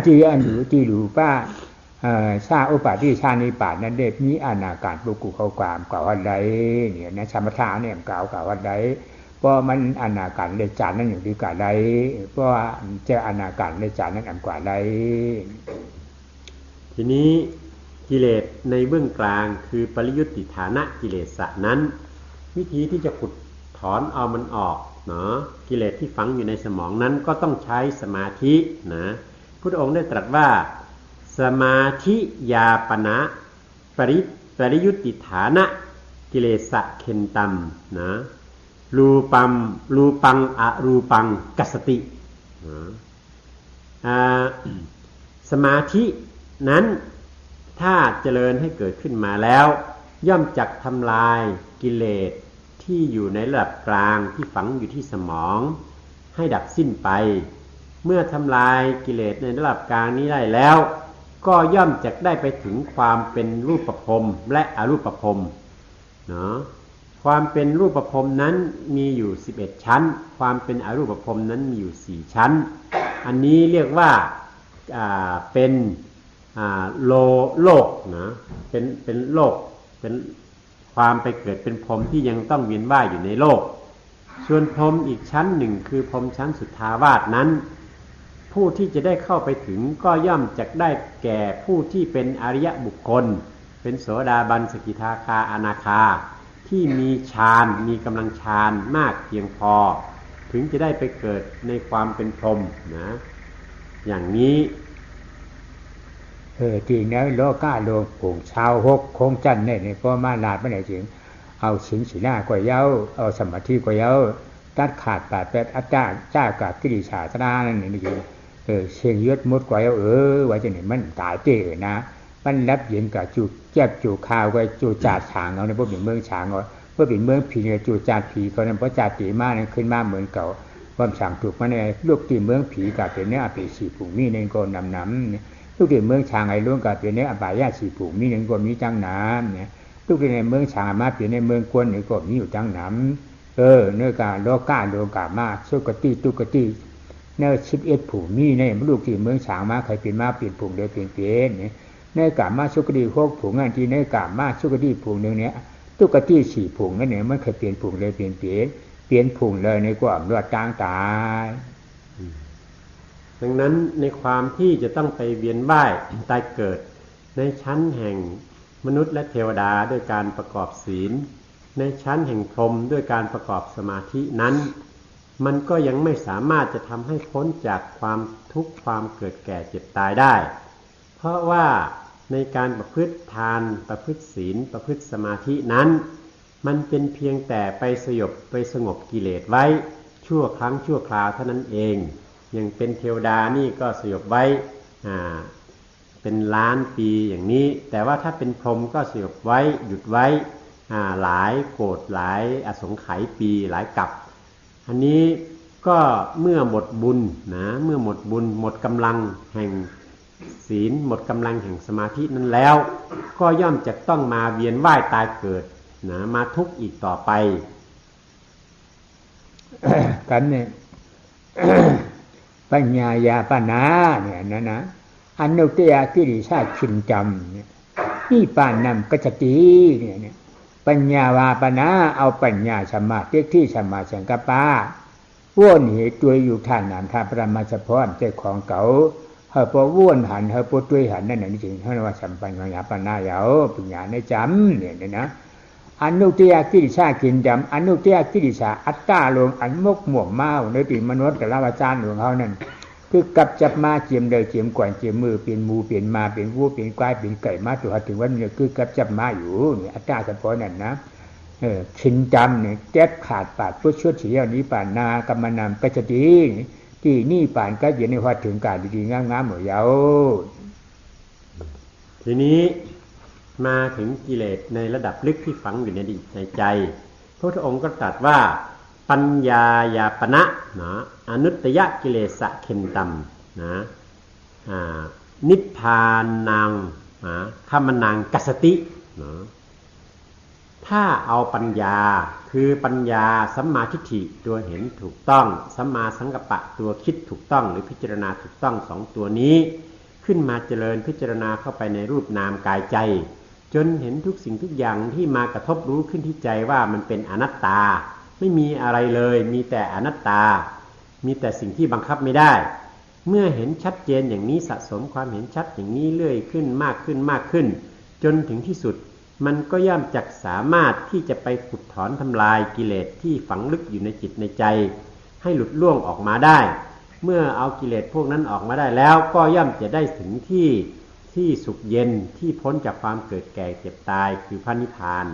ที่อันอยู่ที่อยู่ป้าชาอุปาทิชานิปาตนั้นเด็มีอนาการปุกุเขาความกล่าวว่าใดเนี่ยนะสมถะเนี่ยกล่าวว่าใดเพราะมันอนาการในจานนั้นอย่างดีกว่าใดเพราะเจออนาการในจานนั้นอันกว่าใดทีนี้กิเลสในเบื้องกลางคือปริยุทธิฐานะกิเลสนั้นวิธีที่จะขุดถอนเอามันออกเนาะกิเลสที่ฝังอยู่ในสมองนั้นก็ต้องใช้สมาธินะพุทธองค์ได้ตรัสว่าสมาธิยาปณะปริยุทธิฐานะกิเลสะเข็นตัมนะรูปังอรูปังกัสสติสมาธินั้นถ้าเจริญให้เกิดขึ้นมาแล้วย่อมจักทำลายกิเลสที่อยู่ในระดับกลางที่ฝังอยู่ที่สมองให้ดับสิ้นไปเมื่อทำลายกิเลสในระดับกลางนี้ได้แล้วก็ย่อมจักได้ไปถึงความเป็นรูปภพและอรูปภพเนาะความเป็นรูปภพนั้นมีอยู่11ชั้นความเป็นอรูปภพนั้นมีอยู่4ชั้นอันนี้เรียกว่าเป็นโลกนะเป็นโลกเป็นความไปเกิดเป็นพรหมที่ยังต้องเวียนว่ายอยู่ในโลกส่วนพรหมอีกชั้นหนึ่งคือพรหมชั้นสุทธาวาสนั้นผู้ที่จะได้เข้าไปถึงก็ย่อมจะได้แก่ผู้ที่เป็นอริยบุคคลเป็นโสดาบันสกิทาคาอนาคาที่มีฌานมีกำลังฌานมากเพียงพอถึงจะได้ไปเกิดในความเป็นพรหมนะอย่างนี้ที่นี้โลก้าโลงผงชาวหกคงจันเนี่ยพอมาลาดไม่ได้จริงเอาสินสีหน้ากว่าเย้าเอาสมาธิกว่าเย้าตัดขาดปาดแปดอัตตาจ้ากากิริชาตรานั่นนี่จริงเชียงยศมดกว่าเย้าว่าจะเนี่ยมันตายเต๋อนะมันรับเย็นกับจูแจ็บจูข้าวไว้จูจาดฉางเอาในพวกเป็นเมืองฉางเอาพวกเป็นเมืองผีเนี่ยจูจาดผีเขานั้นเพราะจาดตีมาเนี่ยขึ้นมาเหมือนเก่าความฉางถูกมาในลูกตีเมืองผีกับเป็นเนื้อผีสีผุ่งมีในโกนน้ำลูกที่เมืองฉางไอ้ล้วนกับเป็นในอบายาสีผูกมีหนึ่งก็มีจังน้ำเนี่ยลูกที่ในเมืองฉางมาเป็นในเมืองกวนหนึ่งก็มีอยู่จังน้ำเนื้อกาโลกามาสุกติตุกติเนื้อ11ผูกมีในลูกที่เมืองฉางมาใครเป็นมาเปลี่ยนผูกเลยเปลี่ยนเนี่ยเนื้อกามาสุกติ6ผูกงานที่เนื้อกามาสุกติผูกหนึ่งเนี่ยตุกติ4ผูกนั่นเนี่ยมันเคยเปลี่ยนผูกเลยเปลี่ยนผูกเลยในกว่าเลือดต่างตายดังนั้นในความที่จะต้องไปเวียนว่ายตายเกิดในชั้นแห่งมนุษย์และเทวดาด้วยการประกอบศีลในชั้นแห่งพรหมด้วยการประกอบสมาธินั้นมันก็ยังไม่สามารถจะทำให้พ้นจากความทุกข์ความเกิดแก่เจ็บตายได้เพราะว่าในการประพฤติทานประพฤติศีลประพฤติสมาธินั้นมันเป็นเพียงแต่ไปสงบกิเลสไว้ชั่วครั้งชั่วคราวเท่านั้นเองอย่างเป็นเทวดานี่ก็สยบไว้เป็นล้านปีอย่างนี้แต่ว่าถ้าเป็นพรหมก็สยบไว้หยุดไว้หลายโกฏหลายอสงไขยปีหลายกับอันนี้ก็เมื่อหมดบุญนะเมื่อหมดบุญหมดกำลังแห่งศีลหมดกำลังแห่งสมาธินั้นแล้วก็ย่อมจะต้องมาเวียนว่ายตายเกิดนะมาทุกข์อีกต่อไป กันเนี่ยปัญญายาปนาเนี่ยนะอนุตตยกิริชาชินจำเนี่ยนี่ปานนำกัจติเนี่ยปัญญาวาปนาเอาปัญญาสมาธิที่สมาสังกัปปะว่นเหตุตัวอยู่ท่านนามท่าประมาสะพรเจ้าของเก่าเฮาปว่นหันเฮาปตัวหันนั่นน่ะจริงเฮาว่าสัมปัญญาปนาเยาปัญญาในจำเนี่ยนะอนุตตยกิริชาชินจำอนุตตยกิริชาอัตตาลงอันมกหม่วงเมาในปีมนุษย์แต่ละอาจารย์ของเขานั่นคือกับจับมาเจียมเลยเจียมก่อนเจียมมือเปลี่ยนมูเปลี่ยนมาเปลี่ยนวัวเปลี่ยนควายเปลี่ยนไก่มาตัวถึงวันนี้คือกับจับมาอยู่นี่อัตตาเฉพาะนั่นนะชินจำเนี่ยแก้ขาดปาดพุทธชุดเสียนี้ป่านนากรรมนามกัจจิที่นี่ป่านก็อยู่ในวัดถึงการดีๆงามๆหมดเยาทีนี้มาถึงกิเลสในระดับลึกที่ฝังอยู่ในใจพระพุทธองค์ก็ตรัสว่าปัญญายาปณะนะอนุตตยกิเลสะเข็นตัมนะนิพพานังคัมมังกัสสตินะ ถ้าเอาปัญญาคือปัญญาสัมมาทิฏฐิตัวเห็นถูกต้องสัมมาสังกัปปะตัวคิดถูกต้องหรือพิจารณาถูกต้องสองตัวนี้ขึ้นมาเจริญพิจารณาเข้าไปในรูปนามกายใจจนเห็นทุกสิ่งทุกอย่างที่มากระทบรู้ขึ้นที่ใจว่ามันเป็นอนัตตาไม่มีอะไรเลยมีแต่อนัตตามีแต่สิ่งที่บังคับไม่ได้เมื่อเห็นชัดเจนอย่างนี้สะสมความเห็นชัดอย่างนี้เรื่อยขึ้นมากขึ้นมากขึ้นจนถึงที่สุดมันก็ย่อมจักสามารถที่จะไปขุดถอนทำลายกิเลสที่ฝังลึกอยู่ในจิตในใจให้หลุดล่วงออกมาได้เมื่อเอากิเลสพวกนั้นออกมาได้แล้วก็ย่อมจะได้ถึงที่สุขเย็นที่พ้นจากความเกิดแก่เจ็บตายคือพระนิพพาน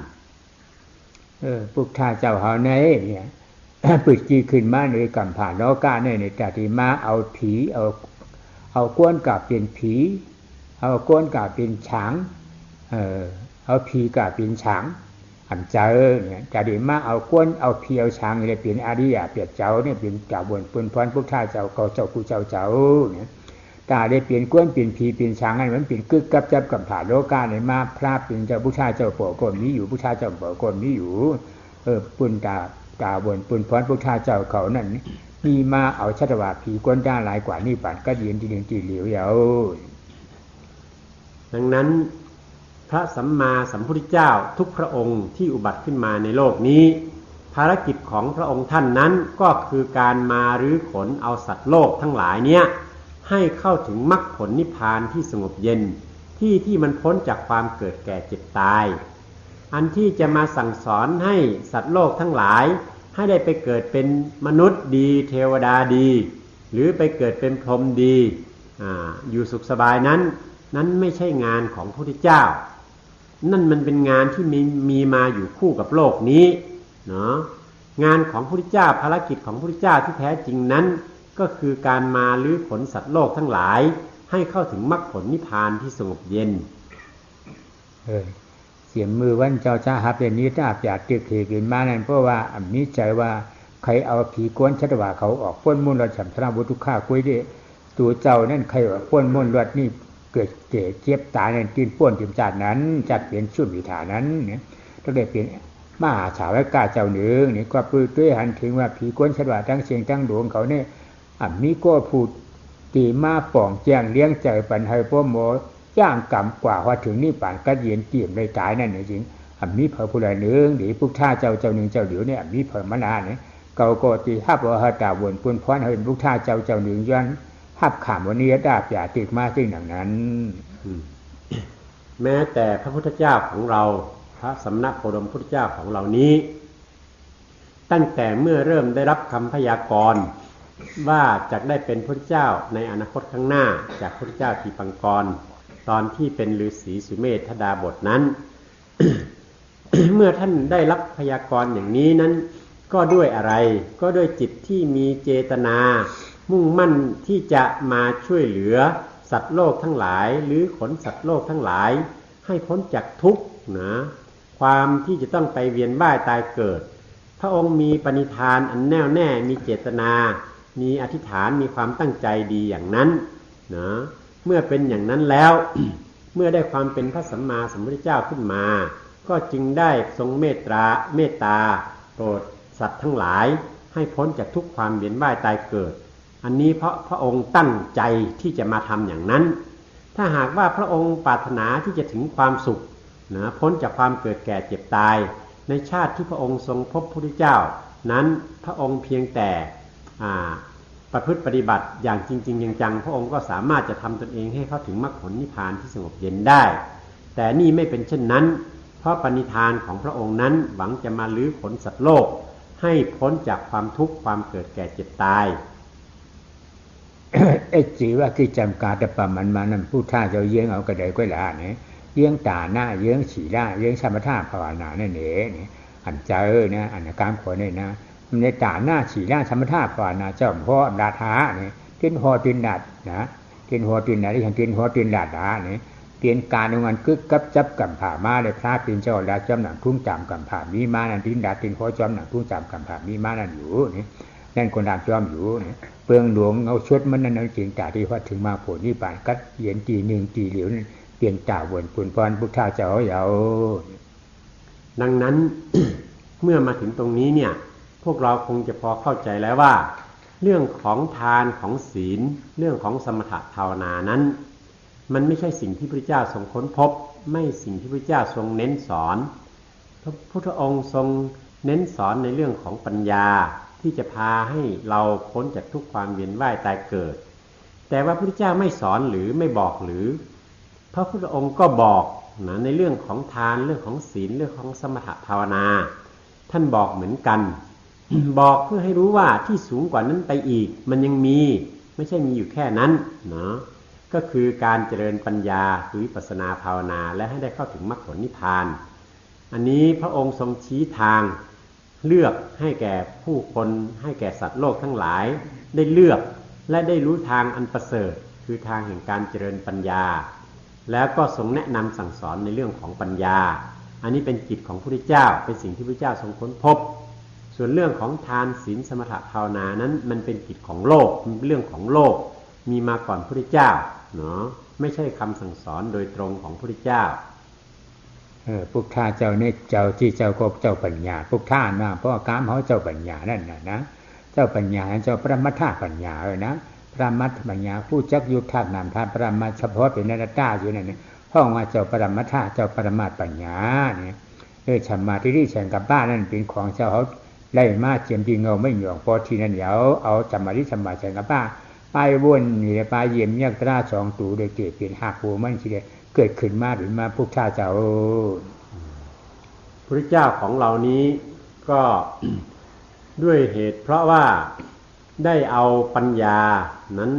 พุทธเจ้าเฮาในเนี่ย ปิดจีขึ้นมาในกัมผ่านโลกาในตติมาเอาผีเอาก้วนกับเป็นผีเอาก้วนกับเป็นช้างเอาผีกับเป็นช้างอันเจอเนี่ยตติมาเอาก้วนเอาผีเอาช้างเนี่ยเป็นอริยะเปียเจ้าเนี่ยเป็นกาบวนปุณพรพุทธเจ้าเขาเจ้ากูเจ้าเนี่ยตาได้เปลี่ยนก้วนเปลี่ยนผีเปลี่ยนช้างให้มันเปลี่ยนกึกกับจับกับผ่านโลกาในมาพระเป็นเจ้าพุทธเจ้าโปกนนี้อยู่พุทธเจ้าโปกนนี้อยู่ปุณตาบนปุณพรพุทธเจ้าเขานั่นมีมาเอาชัตวาผีก้นด้าหลายกว่านี่ปัดก็เย็นที่หนึ่งที่เหลียวเยาดังนั้นพระสัมมาสัมพุทธเจ้าทุกพระองค์ที่อุบัติขึ้นมาในโลกนี้ภารกิจของพระองค์ท่านนั้นก็คือการมารื้อขนเอาสัตว์โลกทั้งหลายเนี้ยให้เข้าถึงมรรคผลนิพพานที่สงบเย็นที่มันพ้นจากความเกิดแก่เจ็บตายอันที่จะมาสั่งสอนให้สัตว์โลกทั้งหลายให้ได้ไปเกิดเป็นมนุษย์ดีเทวดาดีหรือไปเกิดเป็นพรหมดีอยู่สุขสบายนั้นไม่ใช่งานของพระพุทธเจ้านั่นมันเป็นงานที่มีมาอยู่คู่กับโลกนี้เนาะงานของพระพุทธเจ้าภารกิจของพระพุทธเจ้าที่แท้จริงนั้นก็คือการมาลื้อขนสัตว์โลกทั้งหลายให้เข้าถึงมรรคผลนิพพานที่สงบเย็นเสียงมือวันเจ้าจ้าหาเป็นนี้ถ้าอยากเก็บเทเป็นมานั่นเพราะว่ามีใจว่าใครเอาผีก้นชัตวาเขาออกป้นมุ่นรถฉันทราบุตุฆ่ากุ้ยดิตัวเจ้านั่นใครว่าป้นมุ่นรถนี่เกิดเจ็บเจ็บตายนั่นกินป้นถิ่มจานนั้นจัดเปลี่ยนชุดวิถานั้นเนี่ยต้องได้เปลี่ยนมหาฉาวกาเจ้าหนึ่งนี่ก็ปื้อด้วยหันถึงว่าผีก้นชัตวาทั้งเสียงทั้งดวงเขาเนี่ยมีก็พูดตีมาป่องแจ้งเลี้ยงใจปันให้พ่อหมอย่างกรรมกว่าว่าถึงนี่ป่านก็เย็นเกี่ยมเลยตายนั่นจริงมีเผอผู้ใดหนึ่งหรือพุทธาเจ้าหนึ่งเจ้าเดียวเนี่ยมีเผอมานานเนี่ยเก่าโกติฮับว่าหตาวนปุนพรให้พุทธาเจ้าหนึ่งย้อนฮับขามวันนี้ดาบอย่าติดมาซึ่งอย่างนั้นแม้แต่พระพุทธเจ้าของเราพระสมณโคดมพุทธเจ้าของเรานี้ตั้งแต่เมื่อเริ่มได้รับคำพยากรณ์ว่าจะได้เป็นพระเจ้าในอนาคตข้างหน้าจากพระเจ้าทีปังกรตอนที่เป็นฤาษีสุเมธดาบทนั้น เมื่อท่านได้รับพยากรณ์อย่างนี้นั้นก็ด้วยอะไรก็ด้วยจิตที่มีเจตนามุ่งมั่นที่จะมาช่วยเหลือสัตว์โลกทั้งหลายหรือขนสัตว์โลกทั้งหลายให้พ้นจากทุกข์นะความที่จะต้องไปเวียนว่ายตายเกิดพระองค์มีปณิธานอันแน่วแน่มีเจตนามีอธิษฐานมีความตั้งใจดีอย่างนั้นนะเมื่อเป็นอย่างนั้นแล้ว เมื่อได้ความเป็นพระสัมมาสัมพุทธเจ้าขึ้นมาก็จึงได้ทรงเมตตาโปรดสัตว์ทั้งหลายให้พ้นจากทุกความเวียนว่ายตายเกิดอันนี้เพราะพระองค์ตั้งใจที่จะมาทำอย่างนั้นถ้าหากว่าพระองค์ปรารถนาที่จะถึงความสุขนะพ้นจากความเกิดแก่เจ็บตายในชาติที่พระองค์ทรงพบพระพุทธเจ้านั้นพระองค์เพียงแต่ประพฤติปฏิบัติอย่างจริงๆจังๆพระองค์ก็สามารถจะทำตนเองให้เข้าถึงมรรคผลนิพพานที่สงบเย็นได้แต่นี่ไม่เป็นเช่นนั้นเพราะปณิธานของพระองค์นั้นหวังจะมาลื้อขนสัตว์โลกให้พ้นจากความทุกข์ความเกิดแก่เจ็บตาย จีว่าคือจำการแต่ประมันมานั่นผู้ท่าเจ้าเยี่ยงเอากระไดก้อยหลาเนี่ยเยี่ยงตาหน้าเยี่ยงฉี่หน้าเยี่ยงสมถะภาวนาเนี่ยเนี่ยอันเจอเนี่ยอันการขอเนี่ยนะในตาหน้าฉี่หน้าสมถะภาวนาเจ้าพ่อดาถาเนี่ยเตียนหัวเตียนดัดนะเตียนหัวเตียนดัดที่อย่างเตียนหัวเตียนดัดเนี่ยเตียนการในวันกึกกับจับกับผ่ามาเลยพระเป็นเจ้าดาจำหนังทุ่งจำกับผ่ามีมานั่นตีนดัดเตียนหัวจำหนังทุ่งจำกับผ่ามีมานั่นอยู่นี่นั่นคนดาจอมอยู่นี่เปลืองหลวงเอาชุดมันนั่นจริงจ่าที่ว่าถึงมาผลนิพพานกัดเย็นตีหนึ่งตีเหลียวเปลี่ยนจ่าวนปุนพรพุทธเจ้าเยา ดังนั้น เมื่อมาถึงตรงนี้เนี่ยพวกเราคงจะพอเข้าใจแล้วว่าเรื่องของทานของศีลเรื่องของสมถะภาวนานั้นมันไม่ใช่สิ่งที่พระเจ้าทรงค้นพบไม่สิ่งที่พระเจ้าทรงเน้นสอนพระพุทธองค์ทรงเน้นสอนในเรื่องของปัญญาที่จะพาให้เราพ้นจากทุกความเวียนว่ายตายเกิดแต่ว่าพระพุทธเจ้าไม่สอนหรือไม่บอกหรือพระพุทธองค์ก็บอกนะในเรื่องของทานเรื่องของศีลเรื่องของสมถะภาวนาท่านบอกเหมือนกัน บอกเพื่อให้รู้ว่าที่สูงกว่านั้นไปอีกมันยังมีไม่ใช่มีอยู่แค่นั้นเนาะก็คือการเจริญปัญญาคือวิปัสสนาภาวนาและให้ได้เข้าถึงมรรคผลนิพพานอันนี้พระองค์ทรงชี้ทางเลือกให้แก่ผู้คนให้แก่สัตว์โลกทั้งหลายได้เลือกและได้รู้ทางอันประเสริฐคือทางแห่งการเจริญปัญญาแล้วก็ทรงแนะนำสั่งสอนในเรื่องของปัญญาอันนี้เป็นกิจของพระพุทธเจ้าเป็นสิ่งที่พระเจ้าทรงค้นพบส่วนเรื่องของทานศีลสมถะภาวนานั้นมันเป็นกิจของโลกเรื่องของโลกมีมาก่อนพระพุทธเจ้าเนาะไม่ใช่คำสั่งสอนโดยตรงของพระพุทธเจ้าพวกท่าเจ้าเนี่ยเจ้าที่เจ้าก็เจ้าปัญญาพวกท่านะเพราะกามเขาเจ้าปัญญานั่นนะเจ้าปัญญาเจ้าปรมัตถปัญญานะปรมัตถปัญญาผู้จักยุทธานามธาตุปรมัตเฉพาะเป็นนัตตาอยู่นั่นเนี่ยห้องว่าเจ้าปรมัตถเจ้าปรมัตถปัญญาเนี่ยฉันมาที่นี่ฉันกับบ้านนั่นเป็นของเจ้าเขาไล่มาเจียมดีเงาไม่หย่องพอทีนั้นเดี๋ยวเอาจำมาที่ฉันมาฉันกับบ้านไปวนนี่ไปเยี่ยมยักษ์ตราสองตูโดยเกิดเป็นหักหัวมันทีเดียวเกิดขึ้นมาหรือมาพวกท่าเจ้าพระเจ้าของเรานี้ก็ ด้วยเหตุเพราะว่าได้เอาปัญญานั้น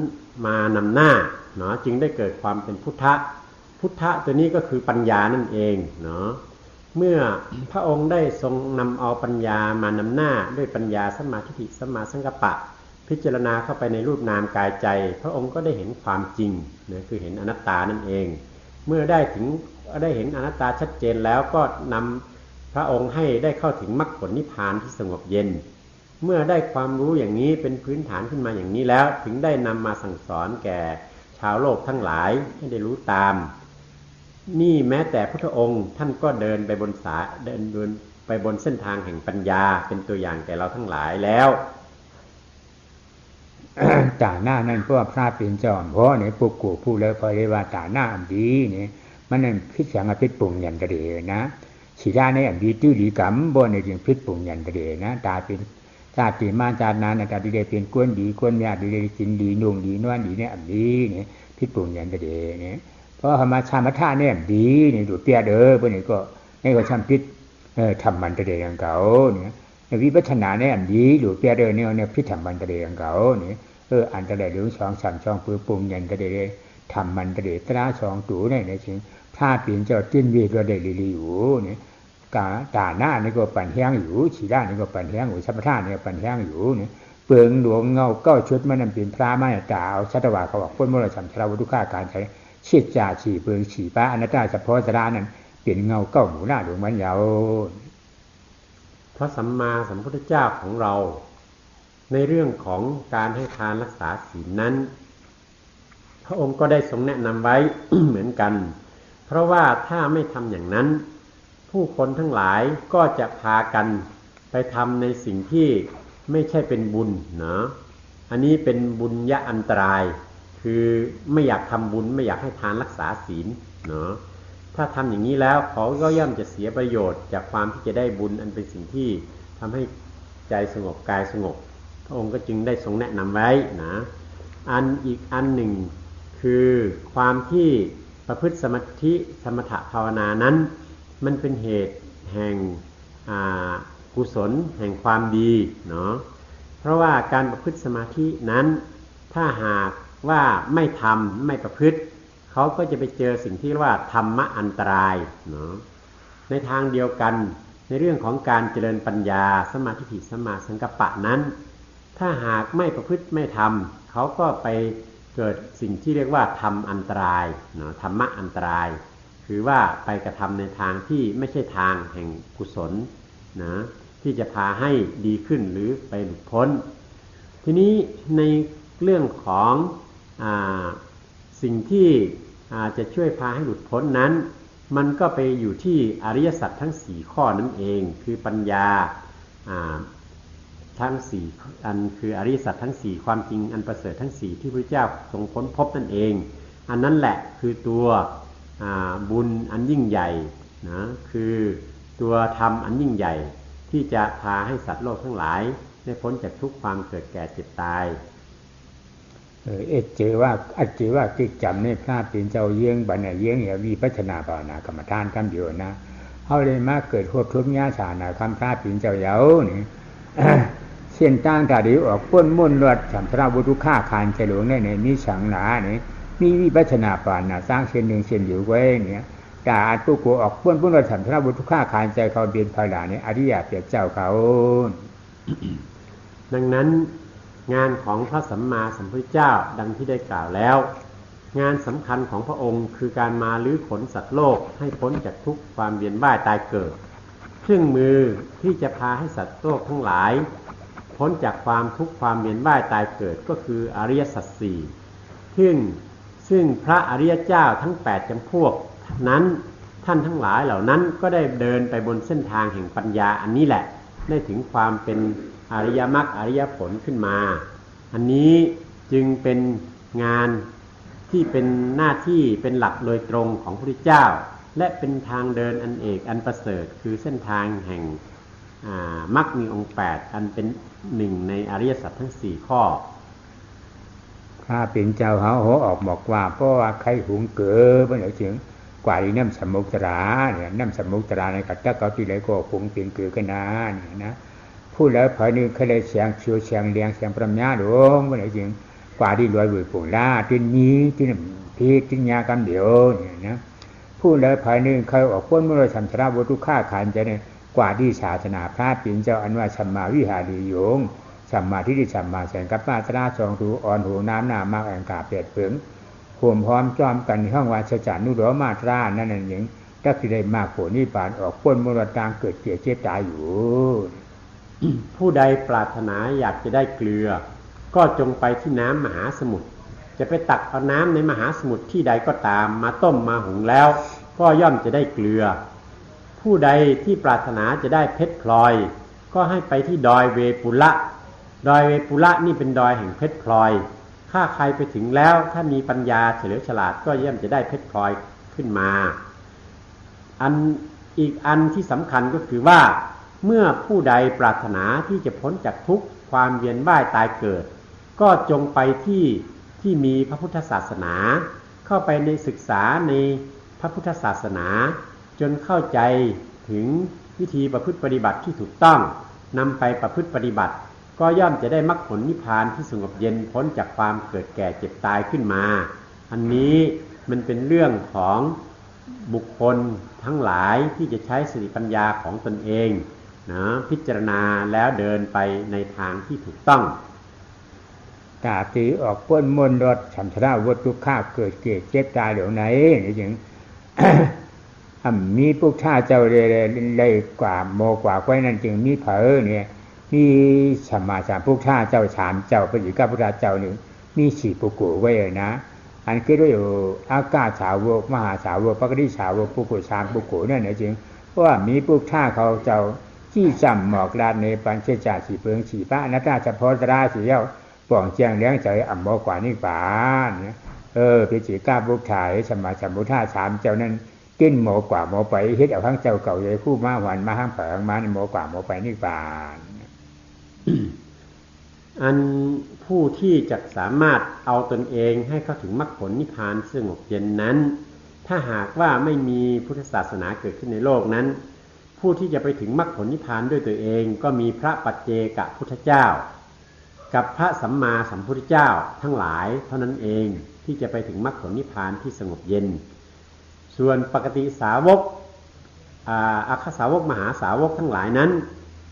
มานำหน้าเนาะจึงได้เกิดความเป็นพุทธะพุทธะตัวนี้ก็คือปัญญานั่นเองเนาะเมื่อพระองค์ได้ทรงนำเอาปัญญามานำหน้าด้วยปัญญาสัมมาทิฏฐิสัมมาสังกัปปะพิจารณาเข้าไปในรูปนามกายใจพระองค์ก็ได้เห็นความจริงนะคือเห็นอนัตตานั่นเองเมื่อได้เห็นอนัตตาชัดเจนแล้วก็นำพระองค์ให้ได้เข้าถึงมรรคผลนิพพานที่สงบเย็นเมื่อได้ความรู้อย่างนี้เป็นพื้นฐานขึ้นมาอย่างนี้แล้วถึงได้นำมาสั่งสอนแก่ชาวโลกทั้งหลายให้ได้รู้ตามนี่แม้แต่พุทธองค์ท่านก็เดินไปบนเส้นทางแห่งปัญญาเป็นตัวอย่างแก่เราทั้งหลายแล้วตาหน้านั่นเพราะว่าพระเป็นจอมเพราะเนี่ยผู้กูผู้เลยพอได้ว่าตาหน้าอันดีเนี่ยมันนั่นพิจารณาพิจปรุงยันตะเดนะสีด้านในอันดีตื้อดีกำบ่ในเรื่องพิจปรุงยันตะเดนะตาเป็นชาติมาชาตินั้นตาดีเดเป็นกวนดีกวนยาดีเดกินดีนุ่งดีนวลดีเนี่ยอันดีเนี่ยพิจปรุงยันตะเดเนี่ยเพราะธรรมชาติมาท่าเนี่ยดีเนี่ยดูเปียเด้อพวกนี้ก็นี่ก็ช่างพิจทำมันตะเดอย่างเก่าเนี่ยวิปัสสนาเนี่ยอันดีดูเปียเด้อเนี่ยพิจทำมันตะเดอย่างเก่าเนี่ยอันตะเดหรือช่องสามช่องปื้อปรุงยันตะเดทำมันตะเดตราช่องตูเนี่ยในจริงถ้าเปลี่ยนเจ้าติ้นเวทก็ได้ลีอยู่เนี่ยตาหน้านี่ก็ปั่นแห้งอยู่ฉีด้านนี่ก็ปั่นแห้งอยู่สัมปทานนี่ก็ปั่นแห้งอยู่เนี่ยเปลืองหลวงเงาเก้าชุดมันนั่นเป็นพระมาตาเอาชัตวาเขาบอกพ้นมรสัมสารวัตถุฆ่าการใช้ชีดจ่าฉีเปลืองฉีป้าอนัตตาเฉพาะสรานั้นเปลี่ยนเงาเก้าหมูหน้าหลวงมันยาวพระสัมมาสัมพุทธเจ้าของเราในเรื่องของการให้ทานรักษาศีลนั้นพระองค์ก็ได้ทรงแนะนำไว้ เหมือนกันเพราะว่าถ้าไม่ทำอย่างนั้นผู้คนทั้งหลายก็จะพากันไปทำในสิ่งที่ไม่ใช่เป็นบุญเนาะอันนี้เป็นบุญยะอันตรายคือไม่อยากทำบุญไม่อยากให้ทานรักษาศีลเนาะถ้าทำอย่างนี้แล้วเขาก็ย่อมจะเสียประโยชน์จากความที่จะได้บุญอันเป็นสิ่งที่ทำให้ใจสงบกายสงบพระองค์ก็จึงได้ทรงแนะนำไว้นะอีกอันหนึ่งคือความที่ประพฤติสมาธิสมถะภาวนานั้นมันเป็นเหตุแห่งกุศลแห่งความดีเนาะเพราะว่าการประพฤติสมาธินั้นถ้าหากว่าไม่ทำไม่ประพฤติเขาก็จะไปเจอสิ่งที่เรียกว่าธรรมะอันตรายเนาะในทางเดียวกันในเรื่องของการเจริญปัญญาสัมมาทิฏฐิสัมมาสังกัปปะนั้นถ้าหากไม่ประพฤติไม่ทำเขาก็ไปเกิดสิ่งที่เรียกว่าธรรมอันตรายเนาะธรรมะอันตรายคือว่าไปกระทำในทางที่ไม่ใช่ทางแห่งกุศลนะที่จะพาให้ดีขึ้นหรือไปหลุดพ้นทีนี้ในเรื่องของสิ่งที่จะช่วยพาให้หลุดพ้นนั้น มันก็ไปอยู่ที่อริยสัจทั้ง4ข้อนั่นเองคือปัญญาทั้ง4อันคืออริยสัจทั้ง4ความจริงอันประเสริฐทั้ง4ที่พระเจ้าทรงค้นพบนั่นเองอันนั้นแหละคือตัวบุญอันยิ่งใหญ่นะคือตัวธรรมอันยิ่งใหญ่ที่จะพาให้สัตว์โลกทั้งหลายได้พ้นจากทุกความเกิดแก่เจ็บตายเจว่าที่จำในพระเป็นเจ้าเยี่ยงบัณฑิตเยี่ยงอย่าวิปัสสนาภาวนากรรมฐานคำเดียวนะเขาเลยมาเกิดควบทุกข์ญาสานาคำพระเป็นเจ้าเยานี่ เส้นตั้งตาดีออกป้นมุ่นลวดสัมพระบุตุฆ่าคานเฉลวงได้ในนิสังหนาเนี่ยมีวิปัสสนาภาวนาสร้างเส้นหนึ่งเส้นอยู่ไว้เนี่ยแต่อาจผู้กูออกป้นลวดสัมพระบุตุฆ่าคานใจเขาเบียนภาวนาเนี่ยอริยะเปียเจ้าเขา ดังนั้นงานของพระสัมมาสัมพุทธเจ้าดังที่ได้กล่าวแล้วงานสำคัญของพระองค์คือการมาลื้อขนสัตว์โลกให้พ้นจากทุกข์ความเวียนว่ายตายเกิดเครื่องมือที่จะพาให้สัตว์โลกทั้งหลายพ้นจากความทุกข์ความเวียนว่ายตายเกิดก็คืออริยสัจสี่ซึ่งพระอริยเจ้าทั้ง8จำพวกนั้นท่านทั้งหลายเหล่านั้นก็ได้เดินไปบนเส้นทางแห่งปัญญาอันนี้แหละได้ถึงความเป็นอริยมรรคอริยผลขึ้นมาอันนี้จึงเป็นงานที่เป็นหน้าที่เป็นหลักโดยตรงของพระพุทธเจ้าและเป็นทางเดินอันเอกอันประเสริฐคือเส้นทางแห่งมรรคมีองค์8อันเป็นหนึ่งในอริยสัจทั้ง4ข้อข้าเป็นเจ้าเขาออกบอกว่าเพราะว่าใครหุงเก๋อเมื่อไหร่ถึงกว่าที่น้ำสมุทราเนี่ยน้ำสมุทราในกัตตะเกาที่ไหนก็หุงเป็นเก๋อกันนะเนี่ยนะพูดแล้วภายในเคยได้เสียงเชียวเสียงเลียงเสียงปรำญาหลวงเมื่อไหร่จึงกว่าที่รวยบุญปุ่งล่าที่นี้ที่นั่นที่ที่ญากันเดียวเนี่ยนะพูดแล้วภายในเคยออกพ้นเมื่อไรสัมสราบุตุฆ่าขันจะเนี่ยกว่าที่ศาสนาพระปิ่นเจ้าอันว่าสัมมาวิหารีโยงสัมมาทิฏฐิสัมมาแสงกัปปะสราชองถูอ่อนหูน้ำหนามากแองกาเปียดเผิงห่วมพร้อมจอมกันห้องวาชจันนุโรมาตรานั่นนั่นอย่างถ้าที่ได้มากโผล่นิพพานออกพ้นเมื่อไรต่างเกิดเกี่ยเจ็บตายอยู่ผู้ใดปรารถนาอยากจะได้เกลือก็จงไปที่น้ำมหาสมุทรจะไปตักเอาน้ำในมหาสมุทรที่ใดก็ตามมาต้มมาหุงแล้วก็ย่อมจะได้เกลือผู้ใดที่ปรารถนาจะได้เพชรพลอยก็ให้ไปที่ดอยเวปุระดอยเวปุระนี่เป็นดอยแห่งเพชรพลอยถ้าใครไปถึงแล้วถ้ามีปัญญาเฉลียวฉลาดก็ย่อมจะได้เพชรพลอยขึ้นมาอีกอันที่สำคัญก็คือว่าเมื่อผู้ใดปรารถนาที่จะพ้นจากทุกข์ความเวียนว่ายตายเกิดก็จงไปที่มีพระพุทธศาสนาเข้าไปในศึกษาในพระพุทธศาสนาจนเข้าใจถึงวิธีประพฤติปฏิบัติที่ถูกต้องนำไปประพฤติปฏิบัติก็ย่อมจะได้มรรคผลนิพพานที่สงบเย็นพ้นจากความเกิดแก่เจ็บตายขึ้นมาอันนี้มันเป็นเรื่องของบุคคลทั้งหลายที่จะใช้สติปัญญาของตนเองนะพิจารณาแล้วเดินไปในทางที่ถูกต้องตาตีออกพ้นมนรถสัมสราวัตถุฆ่าเกิดเกิดเจ็บตายเดี๋ยวไหนอย่าง มีพวกท่าเจ้าเลยกว่าโมกว่าไว้นั่นจึงมีเผอเนี่ยมีสัมมาสัมพุทธเจ้า3เจ้าพระอิกาพุทธเจ้าหนึ่งมี4ปุกุไว้เลยนะอันคือด้วยอากาศสาวกมหาสาวกปกติสาวกปุกุ3ปุกุนั่นจริงเพราะว่ามีพวกท่าเขาเจ้าที่จำหมอกลาดในปัญเชจาสีเพิงสีพระอนัตตาเฉพาะตราสีเย้าป่องเจียงเลี้ยงใจอ่ำโมกว่านิพพานพิจิกาบุกถ่ายสมาสัมพุทธา3เจ้านั้นกินโมกว่าโมไปเฮ็ดเอาทั้งเจ้าเก่าใหญ่คู่มาหวานมาห้างเผิงมาในโมกว่าโมไปนิพพานอันผู้ที่จะสามารถเอาตนเองให้เข้าถึงมรรคผลนิพพานสงบเย็นนั้นถ้าหากว่าไม่มีพุทธศาสนาเกิดขึ้นในโลกนั้นผู้ที่จะไปถึงมรรคผลนิพพานด้วยตัวเองก็มีพระปัจเจกพุทธเจ้ากับพระสัมมาสัมพุทธเจ้าทั้งหลายเท่านั้นเองที่จะไปถึงมรรคผลนิพพานที่สงบเย็นส่วนปกติสาวกอัคคสาวกมหาสาวกทั้งหลายนั้น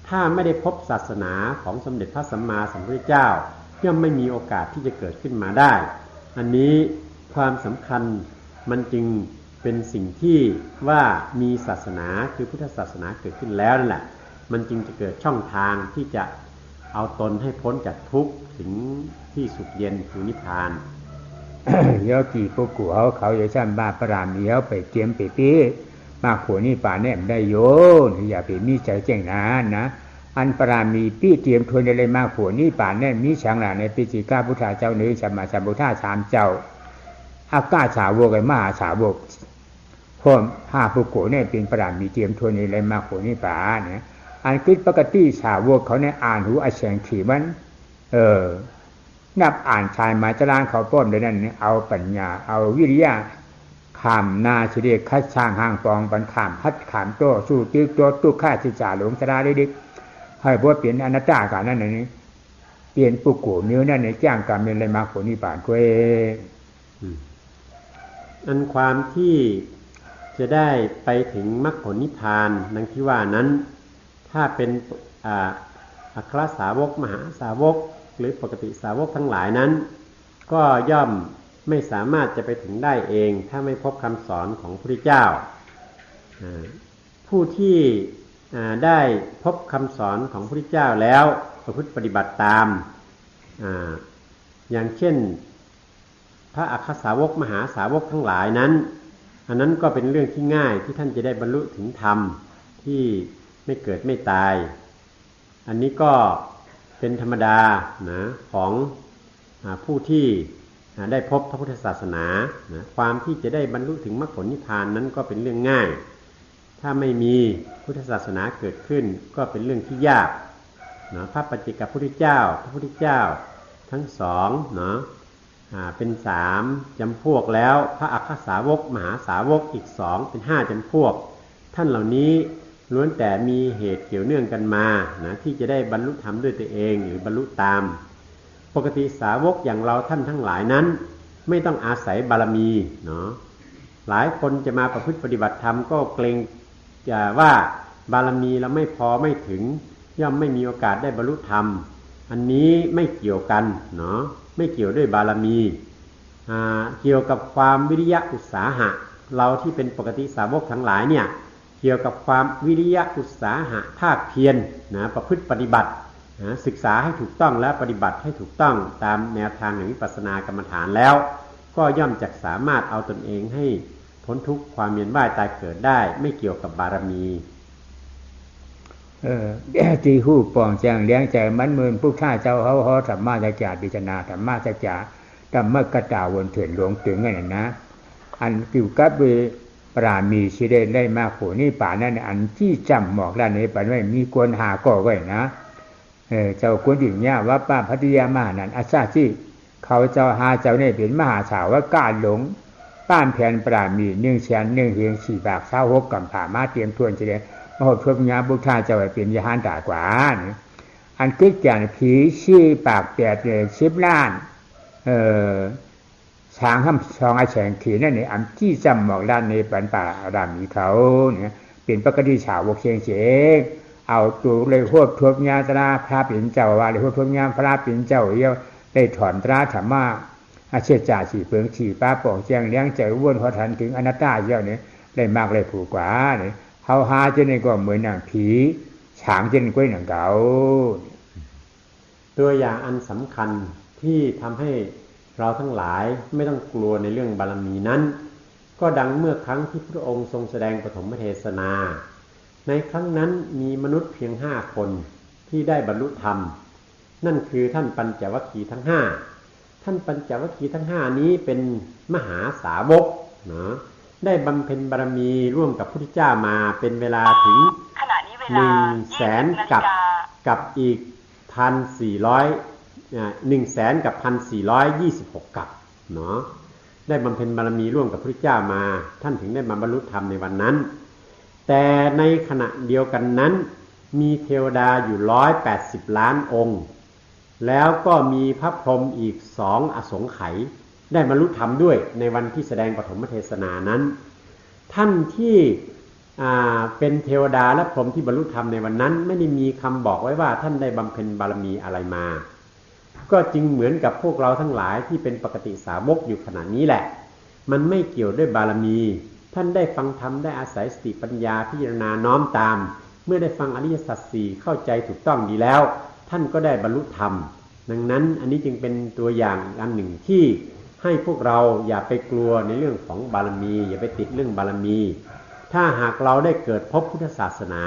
ถ้าไม่ได้พบศาสนาของสมเด็จพระสัมมาสัมพุทธเจ้าย่อมไม่มีโอกาสที่จะเกิดขึ้นมาได้อันนี้ความสำคัญมันจึงเป็นสิ่งที่ว่ามีศาสนาคือพุทธศาสนาเกิดขึ้นแล้วนั่นแหละมันจึงจะเกิดช่องทางที่จะเอาตนให้พ้นจากทุกข์ถึงที่สุขเย็นคือนิพพาน เยอะกี่พวกกูเขาอย่าชั้นบ้าปรามเยอะไปเตรียมไปปีมาขวนี่ป่าแนมได้โยนอย่าไปมีใจแจ้งนะอันปรามีปี้เตรียมทวนอะไรมาขวนี่ป่าแนมมีช่างหลาในปิจิก้าพุทธาเจ้าเนื้อสัมมาสัมพุทธาสามเจ้าอากาสาวกไอ้มหาสาวกพ่อห้าพวกกูเนี่ยเป็นปรามีเตรียมทวนอะไรมาขวนี่ป่าเนี่ยอันคิดปกติสาวกเขาเนี่ยอ่านหูอาเสียงขี่มันนับอ่านชายมาจรานเขาป้อมเดี๋ยวนั้นเอาปัญญาเอาวิริยะขามนาเฉลียคัดช่างห่างปองปันขามพัดขามโตสู้ตึกตัวตุกข้าศึกษาหลงชราได้ดิให้พวกเปลี่ยนอนัตตากันนั่นนี่เปลี่ยนปุกโกเนื้อนั่นในจ้างกรรมเป็นอะไรมาผลนิพพานก็เองอันความที่จะได้ไปถึงมรรคผลนิพพานดังที่ว่านั้นถ้าเป็นอัครสาวกมหาสาวกหรือปกติสาวกทั้งหลายนั้นก็ย่อมไม่สามารถจะไปถึงได้เองถ้าไม่พบคำสอนของพระพุทธเจ้าผู้ที่ได้พบคำสอนของพระพุทธเจ้าแล้วประพฤติปฏิบัติตามอย่างเช่นพระอัครสาวกมหาสาวกทั้งหลายนั้นอันนั้นก็เป็นเรื่องที่ง่ายที่ท่านจะได้บรรลุถึงธรรมที่ไม่เกิดไม่ตายอันนี้ก็เป็นธรรมดานะของผู้ที่ได้พบพระพุทธศาสนานะความที่จะได้บรรลุถึงมรรคผลนิพพานนั้นก็เป็นเรื่องง่ายถ้าไม่มีพุทธศาสนาเกิดขึ้นก็เป็นเรื่องที่ยากนะพระปัจเจกพุทธเจ้าพระพุทธเจ้าทั้งสองเนาะเป็นสามจำพวกแล้วพระอัครสาวกมหาสาวกอีกสองเป็นห้าจำพวกท่านเหล่านี้ล้วนแต่มีเหตุเกี่ยวเนื่องกันมานะที่จะได้บรรลุธรรมด้วยตัวเองหรือบรรลุตามปกติสาวกอย่างเราท่านทั้งหลายนั้นไม่ต้องอาศัยบารมีเนาะหลายคนจะมาประพฤติปฏิบัติธรรมก็เกรงว่าบารมีเราไม่พอไม่ถึงย่อมไม่มีโอกาสได้บรรลุธรรมอันนี้ไม่เกี่ยวกันเนาะไม่เกี่ยวด้วยบารมีเกี่ยวกับความวิริยะอุตสาหะเราที่เป็นปกติสาวกทั้งหลายเนี่ยเกี่ยวกับความวิริยะอุตสาหะภาคเพียรนะประพฤติปฏิบัตินะศึกษาให้ถูกต้องและปฏิบัติให้ถูกต้องตามแนวทางแห่งวิปัสสนากรรมฐานแล้วก็ย่อมจะสามารถเอาตนเองให้พ้นทุกข์ความเวียนว่ายตายเกิดได้ไม่เกี่ยวกับบารมีที่หู้ปองแจงเลี้ยงใจมันมืนผู้ท่าเจ้าเขาธรรมะจักจ่าพิจารณาธรรมะจักจ่าธรรมะกระต่าวนเถื่อนหลวงถึงไงนะอันเกี่ยวกับปรามีชีเดได้มาโขนี่ป่านั่นอันที่จำหมอกด้านนี้ป่าไม่มีกวนหาก็ไว้นะเจ้ากวนดิ่งเนี่ยว่าป้าพัทยามานั่นอาซาที่เขาเจ้าหาเจ้าเนี่ยเป็นมหาสาวว่าก้าหลงป้านแผ่นปรามี1 แสน 1 เฮียง4 บาท26กำผ่ามาเตรียมทวนจะได้มหาพรหมญาบุทธาเจ้าเป็นยานด่ากว่าอันคิดอย่างผีชี้ปาก8เลย10 ล้านช้างห้ำชองอาแฉงขีนั่นนี่อันที่จำหมอกด้านในปันป่าดามีเขาเนี่ยเป็นปกติสาวกเชียงเฉงเอาตัวเลยโคตรทวญาตราพระปิ่นเจ้าว่าเลยโคตรทวญาพระปิ่นเจ้าเยี่ยวได้ถอนตราธรรมะอาเชจ่าฉีเพิงฉีป้าปองเชียงเลี้ยงใจว้วนพอทันถึงอนัตตาเยี่ยวเนี่ยได้มากเลยผูกกว่าเนี่ยเขาหาเจนก็เหมือนหนังผีฉางเจนกล้วยหนังเก่าตัวอย่างอันสำคัญที่ทำให้เราทั้งหลายไม่ต้องกลัวในเรื่องบารมีนั้นก็ดังเมื่อครั้งที่พระองค์ทรงแสดงปฐมเทศนาในครั้งนั้นมีมนุษย์เพียง5 คนที่ได้บรรลุธรรมนั่นคือท่านปัญจวัคคีย์ทั้ง5ท่านปัญจวัคคีย์ทั้ง5นี้เป็นมหาสาวกนะได้บำเพ็ญบารมีร่วมกับพระพุทธเจ้ามาเป็นเวลาถึง100,000กับอีก100,000 กับ 1,426 กับเนาะได้บำเพ็ญบารมีร่วมกับพระพุทธเจ้ามาท่านถึงได้มาบรรลุธรรมในวันนั้นแต่ในขณะเดียวกันนั้นมีเทวดาอยู่180 ล้านองค์แล้วก็มีพระพรหมอีก2 อสงไขยได้บรรลุธรรมด้วยในวันที่แสดงปฐมเทศนานั้นท่านที่เป็นเทวดาและพรหมที่บรรลุธรรมในวันนั้นไม่ได้มีคำบอกไว้ว่าท่านได้บำเพ็ญบารมีอะไรมาก็จึงเหมือนกับพวกเราทั้งหลายที่เป็นปกติสาวกอยู่ขณะนี้แหละมันไม่เกี่ยวด้วยบารมีท่านได้ฟังธรรมได้อาศัยสติปัญญาพิจารณาน้อมตามเมื่อได้ฟังอริยสัจ4เข้าใจถูกต้องดีแล้วท่านก็ได้บรรลุธรรมดังนั้นอันนี้จึงเป็นตัวอย่างอันหนึ่งที่ ให้พวกเราอย่าไปกลัวในเรื่องของบารมีอย่าไปติดเรื่องบารมี ถ้าหากเราได้เกิดพบพุทธศาสนา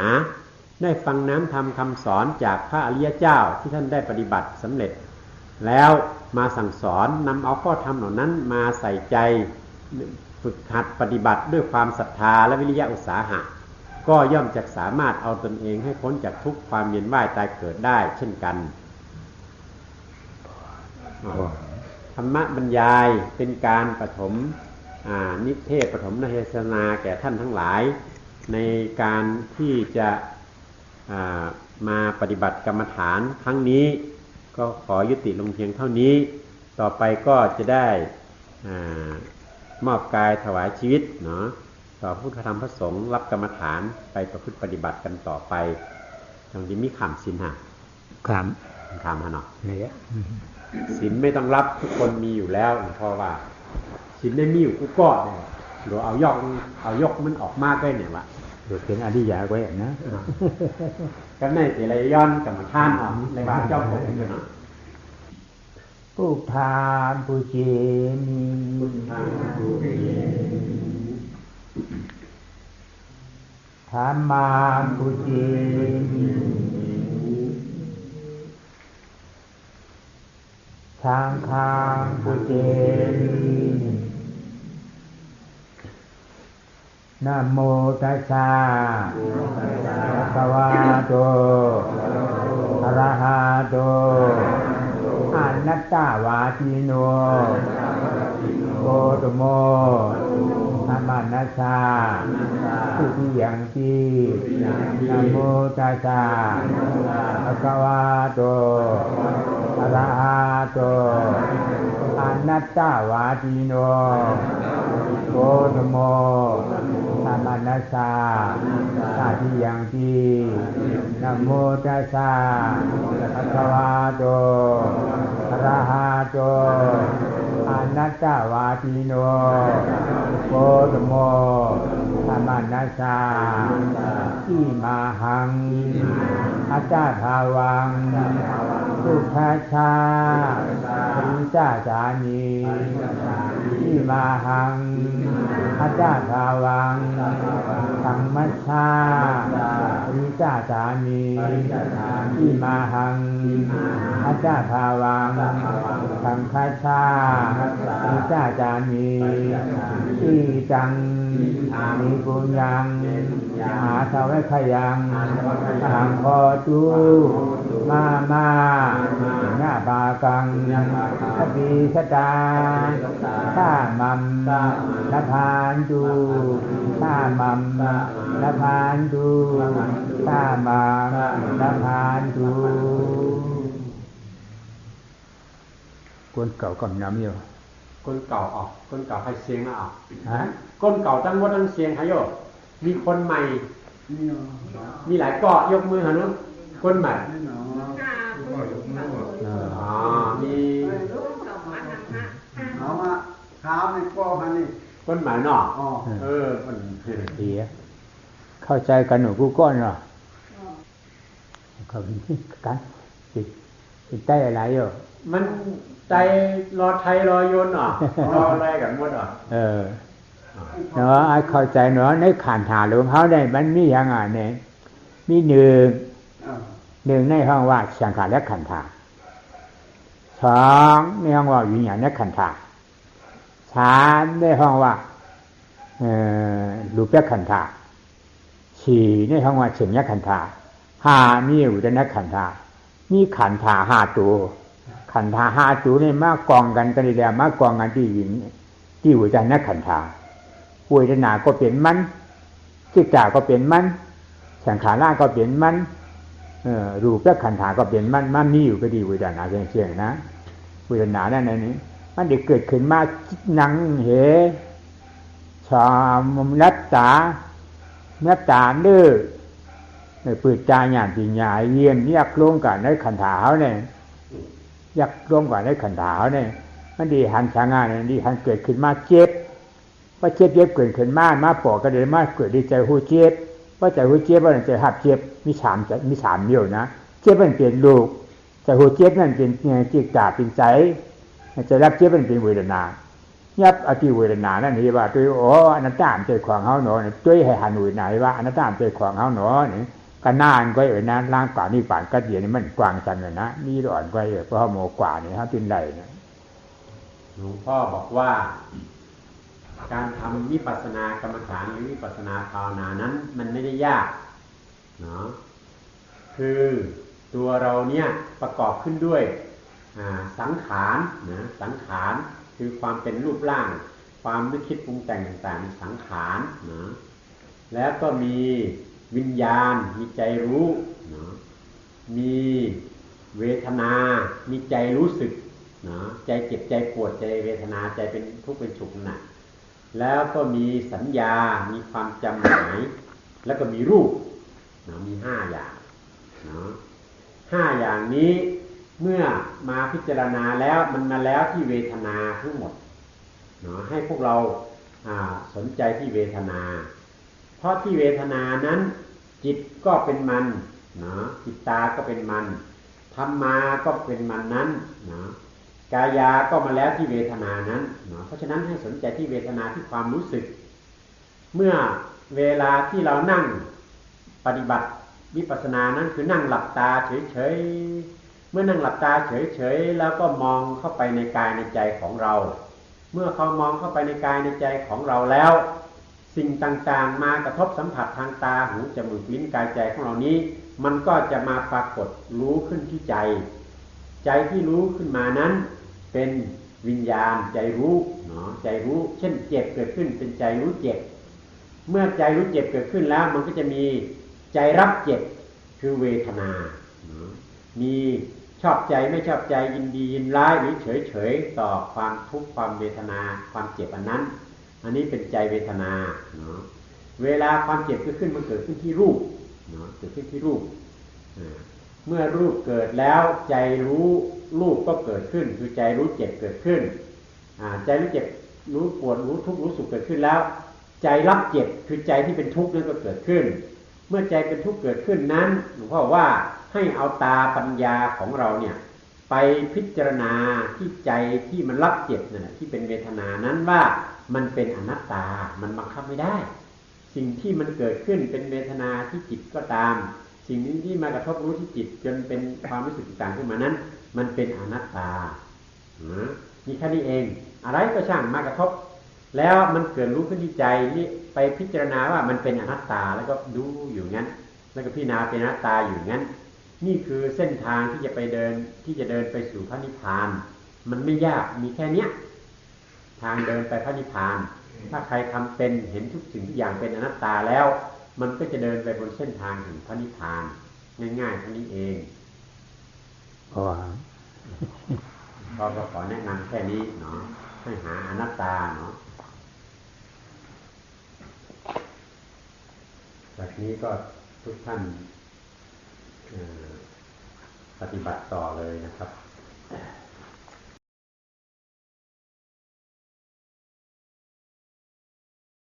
ได้ฟังน้ำธรรมคำสอนจากพระอริยเจ้าที่ท่านได้ปฏิบัติสำเร็จแล้วมาสั่งสอนนำเอาข้อธรรมเหล่านั้นมาใส่ใจฝึกหัดปฏิบัติด้วยความศรัทธาและวิริยะอุตสาหะก็ย่อมจะสามารถเอาตนเองให้พ้นจากทุกข์ความเวียนว่ายตายเกิดได้เช่นกันธรรมบรรยายเป็นการปฐมนิเทศปฐมเทศนาแก่ท่านทั้งหลายในการที่จะมาปฏิบัติกรรมฐานครั้งนี้ก็ขอยุติลงเพียงเท่านี้ต่อไปก็จะได้มอบกายถวายชีวิตเนาะต่อพุทธธรรมพระสงฆ์รับกรรมฐานไปประพฤติปฏิบัติกันต่อไปตรงที่มีขำศีลขำฮะเนาะศีลไม่ต้องรับทุกคนมีอยู่แล้วเพราะว่าศีลได้มีอยู่กูก็เนี่ยหรือเอายกมันออกมากได้เนี่ยวะหรือเป็นอริยะไว้นะก็ในแต่ละย้อนกับมันท่านออกในบาเจ้าผมอยู่เนาะพุทธาปุเจมิธัมมาปุเจมิสังฆังปุเจมินะโมตัสสะภะคะวะโตอะระหะโตอะนัตตวาทิโนโคตโมธัมมานัสสะทุติยังปินะโมตัสสะภะคะวะโตอะระหะโตอะนัตตวาทิโนโคตโมธัมมานัสสะทุติยังปินะโมตัสสะภะคะวะโตอะระหะโตอะนัตตวาทิโนโคตโมธัมมานัสสะอิมาหังอัตถาวังสุขัสสะปริจาจานิอิมาหังอัตถาวังธัมมัสสะปริจาจานิอิมาหังอัตถาวังสังฆัสสะปริจาจานิอิจังนิปุญญังอาสวัคยังอังโฆตุมาญาบากังสติสตาข้ามัมละพานตุข้ามัมละพานตุข้ามัมละพานตุคนเก่าก็น้ำอยู่คนเก่าออกคนเก่าให้เสียงนะออกคนเก่าตั้งวัดตั้งเสียงให้โยมีคนใหม่มีหลายเกาะยกมือหานุคนใหม่มีเอามาเท้าในป้อมันนี่คนใหม่เนาะมันเสียเข้าใจกันหนูกูก้อนเนาะเขากันติดใต้อะไรอยู่มันใจรอไทยรอโยนอ่ะรออะไรกันหมดอ่ะเนาะเข้าใจเนาะในขันธ์หาหลวงเขาได้มันมีอย่างไงเนี่ยมีหนึ่งในห้องว่าสังขารและขันธ์หาสองในห้องว่าวิญญาณและขันธ์หาสามในห้องว่ารูปและขันธ์หาสี่ในห้องว่าเสียงและขันธ์หาห้ามีอุจจาระขันธ์หามีขันธ์หาห้าตัวขันธ์ห้าตัวนี่มากองกันกันเดียวมากองกันที่หินที่อุจจาระขันธ์เวทนาก็เป็นมันจิตตาก็เป็นมันสังขารก็เป็นมันรูปและขันธ์ก็เป็นมันมีอยู่ก็ดีเวทนาเชียงๆนะเวทนานั่นนี่มันได้เกิดขึ้นมานังเหชามนัตตาเนื้อปืดจาหยาดปีหยาเยี่ยมยักลงกันในขันธ์เขาเนี่ยยักลงกันในขันธ์เขาเนี่ยมันดีหันชางานเนี่ยดีหันเกิดขึ้นมาเจ็บว่าเจ็บเกิดขึ้นมาปอกก็เลยมาเกิดดีใจหูเจ็บว่าใจหูเจ็บว่าใจหับเจ็บมีสามเดียวนะเจ็บมันเป็นลูกใจหูเจ็บนั่นเป็นจิตตาเป็นใจ ใจรักเจ็บเป็นเวทนายับอธิเวทนานั่นนี่ว่าตัวโอ้อนัตตามใจขวางเฮาหนอตัวให้หันหน่ว่าอนัตตามใจขวางเฮาหนอนี่ก็นานก็นะร่างกายนี่ป่านก็เดียวนี่มันกว้างจังเลยนะนี่อ่อนก็เพราะโมกว่านี่ฮะตินใดนะหลวงพ่อบอกว่าการทำวิปัสสนากรรมฐานหรือวิปัสสนาภาวนานั้นมันไม่ได้ยากเนาะคือตัวเราเนี่ยประกอบขึ้นด้วยสังขารนะสังขารคือความเป็นรูปร่างความนึกคิดปรุงแต่งต่างๆสังขารนะแล้วก็มีวิญญาณมีใจรู้นะมีเวทนามีใจรู้สึกนะใจเจ็บใจปวดใจเวทนาใจเป็นทุกข์เป็นสุขนะแล้วก็มีสัญญามีความจำหมายแล้วก็มีรูปนะมี5 อย่างนะ5 อย่างนี้เมื่อมาพิจารณาแล้วมันมาแล้วที่เวทนาทั้งหมดเนาะให้พวกเราสนใจที่เวทนาเพราะที่เวทนานั้นจิตก็เป็นมันเนาะจิตตาก็เป็นมันธรรมาก็เป็นมันนั้นเนาะกายาก็มาแล้วที่เวทนานั้นเนาะเพราะฉะนั้นให้สนใจที่เวทนาที่ความรู้สึกเมื่อเวลาที่เรานั่งปฏิบัติวิปัสสนานั้นคือนั่งหลับตาเฉยๆเมื่อนั่งหลับตาเฉยๆแล้วก็มองเข้าไปในกายในใจของเราเมื่อเขามองเข้าไปในกายในใจของเราแล้วสิ่งต่างๆมากระทบสัมผัสทางตาหูจมูกลิ้นกายใจของเรานี้มันก็จะมาปรากฏรู้ขึ้นที่ใจใจที่รู้ขึ้นมานั้นเป็นวิญญาณใจรู้เนาะใจรู้เช่นเจ็บเกิดขึ้นเป็นใจรู้เจ็บเมื่อใจรู้เจ็บเกิดขึ้นแล้วมันก็จะมีใจรับเจ็บคือเวทนามีชอบใจไม่ชอบใจยินดียินร้ายหรือเฉยๆต่อความทุกข์ความเวทนาความเจ็บอันนี้เป็นใจเวทนาเวลาความเจ็บเกิดขึ้นมันเกิดขึ้นที่รูปเกิดขึ้นที่รูปเมื่อรูปเกิดแล้วใจรู้รูปก็เกิดขึ้นคือใจรู้เจ็บเกิดขึ้นใจรู้เจ็บรู้ปวดรู้ทุกข์รู้สุขเกิดขึ้นแล้วใจรับเจ็บคือใจที่เป็นทุกข์นั้นก็เกิดขึ้นเมื่อใจเป็นทุกข์เกิดขึ้นนั้นหลวงพ่อว่าให้เอาตาปัญญาของเราเนี่ยไปพิจารณาที่ใจที่มันรับเจ็บนั่นแหละที่เป็นเวทนานั้นว่ามันเป็นอนัตตามันบังคับไม่ได้สิ่งที่มันเกิดขึ้นเป็นเวทนาที่จิตก็ตามสิ่งนี้ที่มากระทบรู้ที่จิตจนเป็นความรู้สึกต่างขึ้นมานั้นมันเป็นอนัตตานี่แค่นี้เองอะไรก็ช่างมากระทบแล้วมันเกิดรู้ขึ้นที่ใจนี่ไปพิจารณาว่ามันเป็นอนัตตาแล้วก็ดูอยู่งั้นแล้วก็พิจารณาเป็นอนัตตาอยู่งั้นนี่คือเส้นทางที่จะเดินไปสู่พระนิพพานมันไม่ยากมีแค่เนี้ยทางเดินไปพระนิพพานถ้าใครทำเป็นเห็นทุกสิ่งทุกอย่างเป็นอนัตตาแล้วมันก็จะเดินไปบนเส้นทางถึงพระนิพพานง่ายๆเท่านี้เองก็ขอแนะนำแค่นี้เนาะให้หาอนัตตาเนาะจากนี้ก็ทุกท่านปฏิบัติต่อเลยนะครับ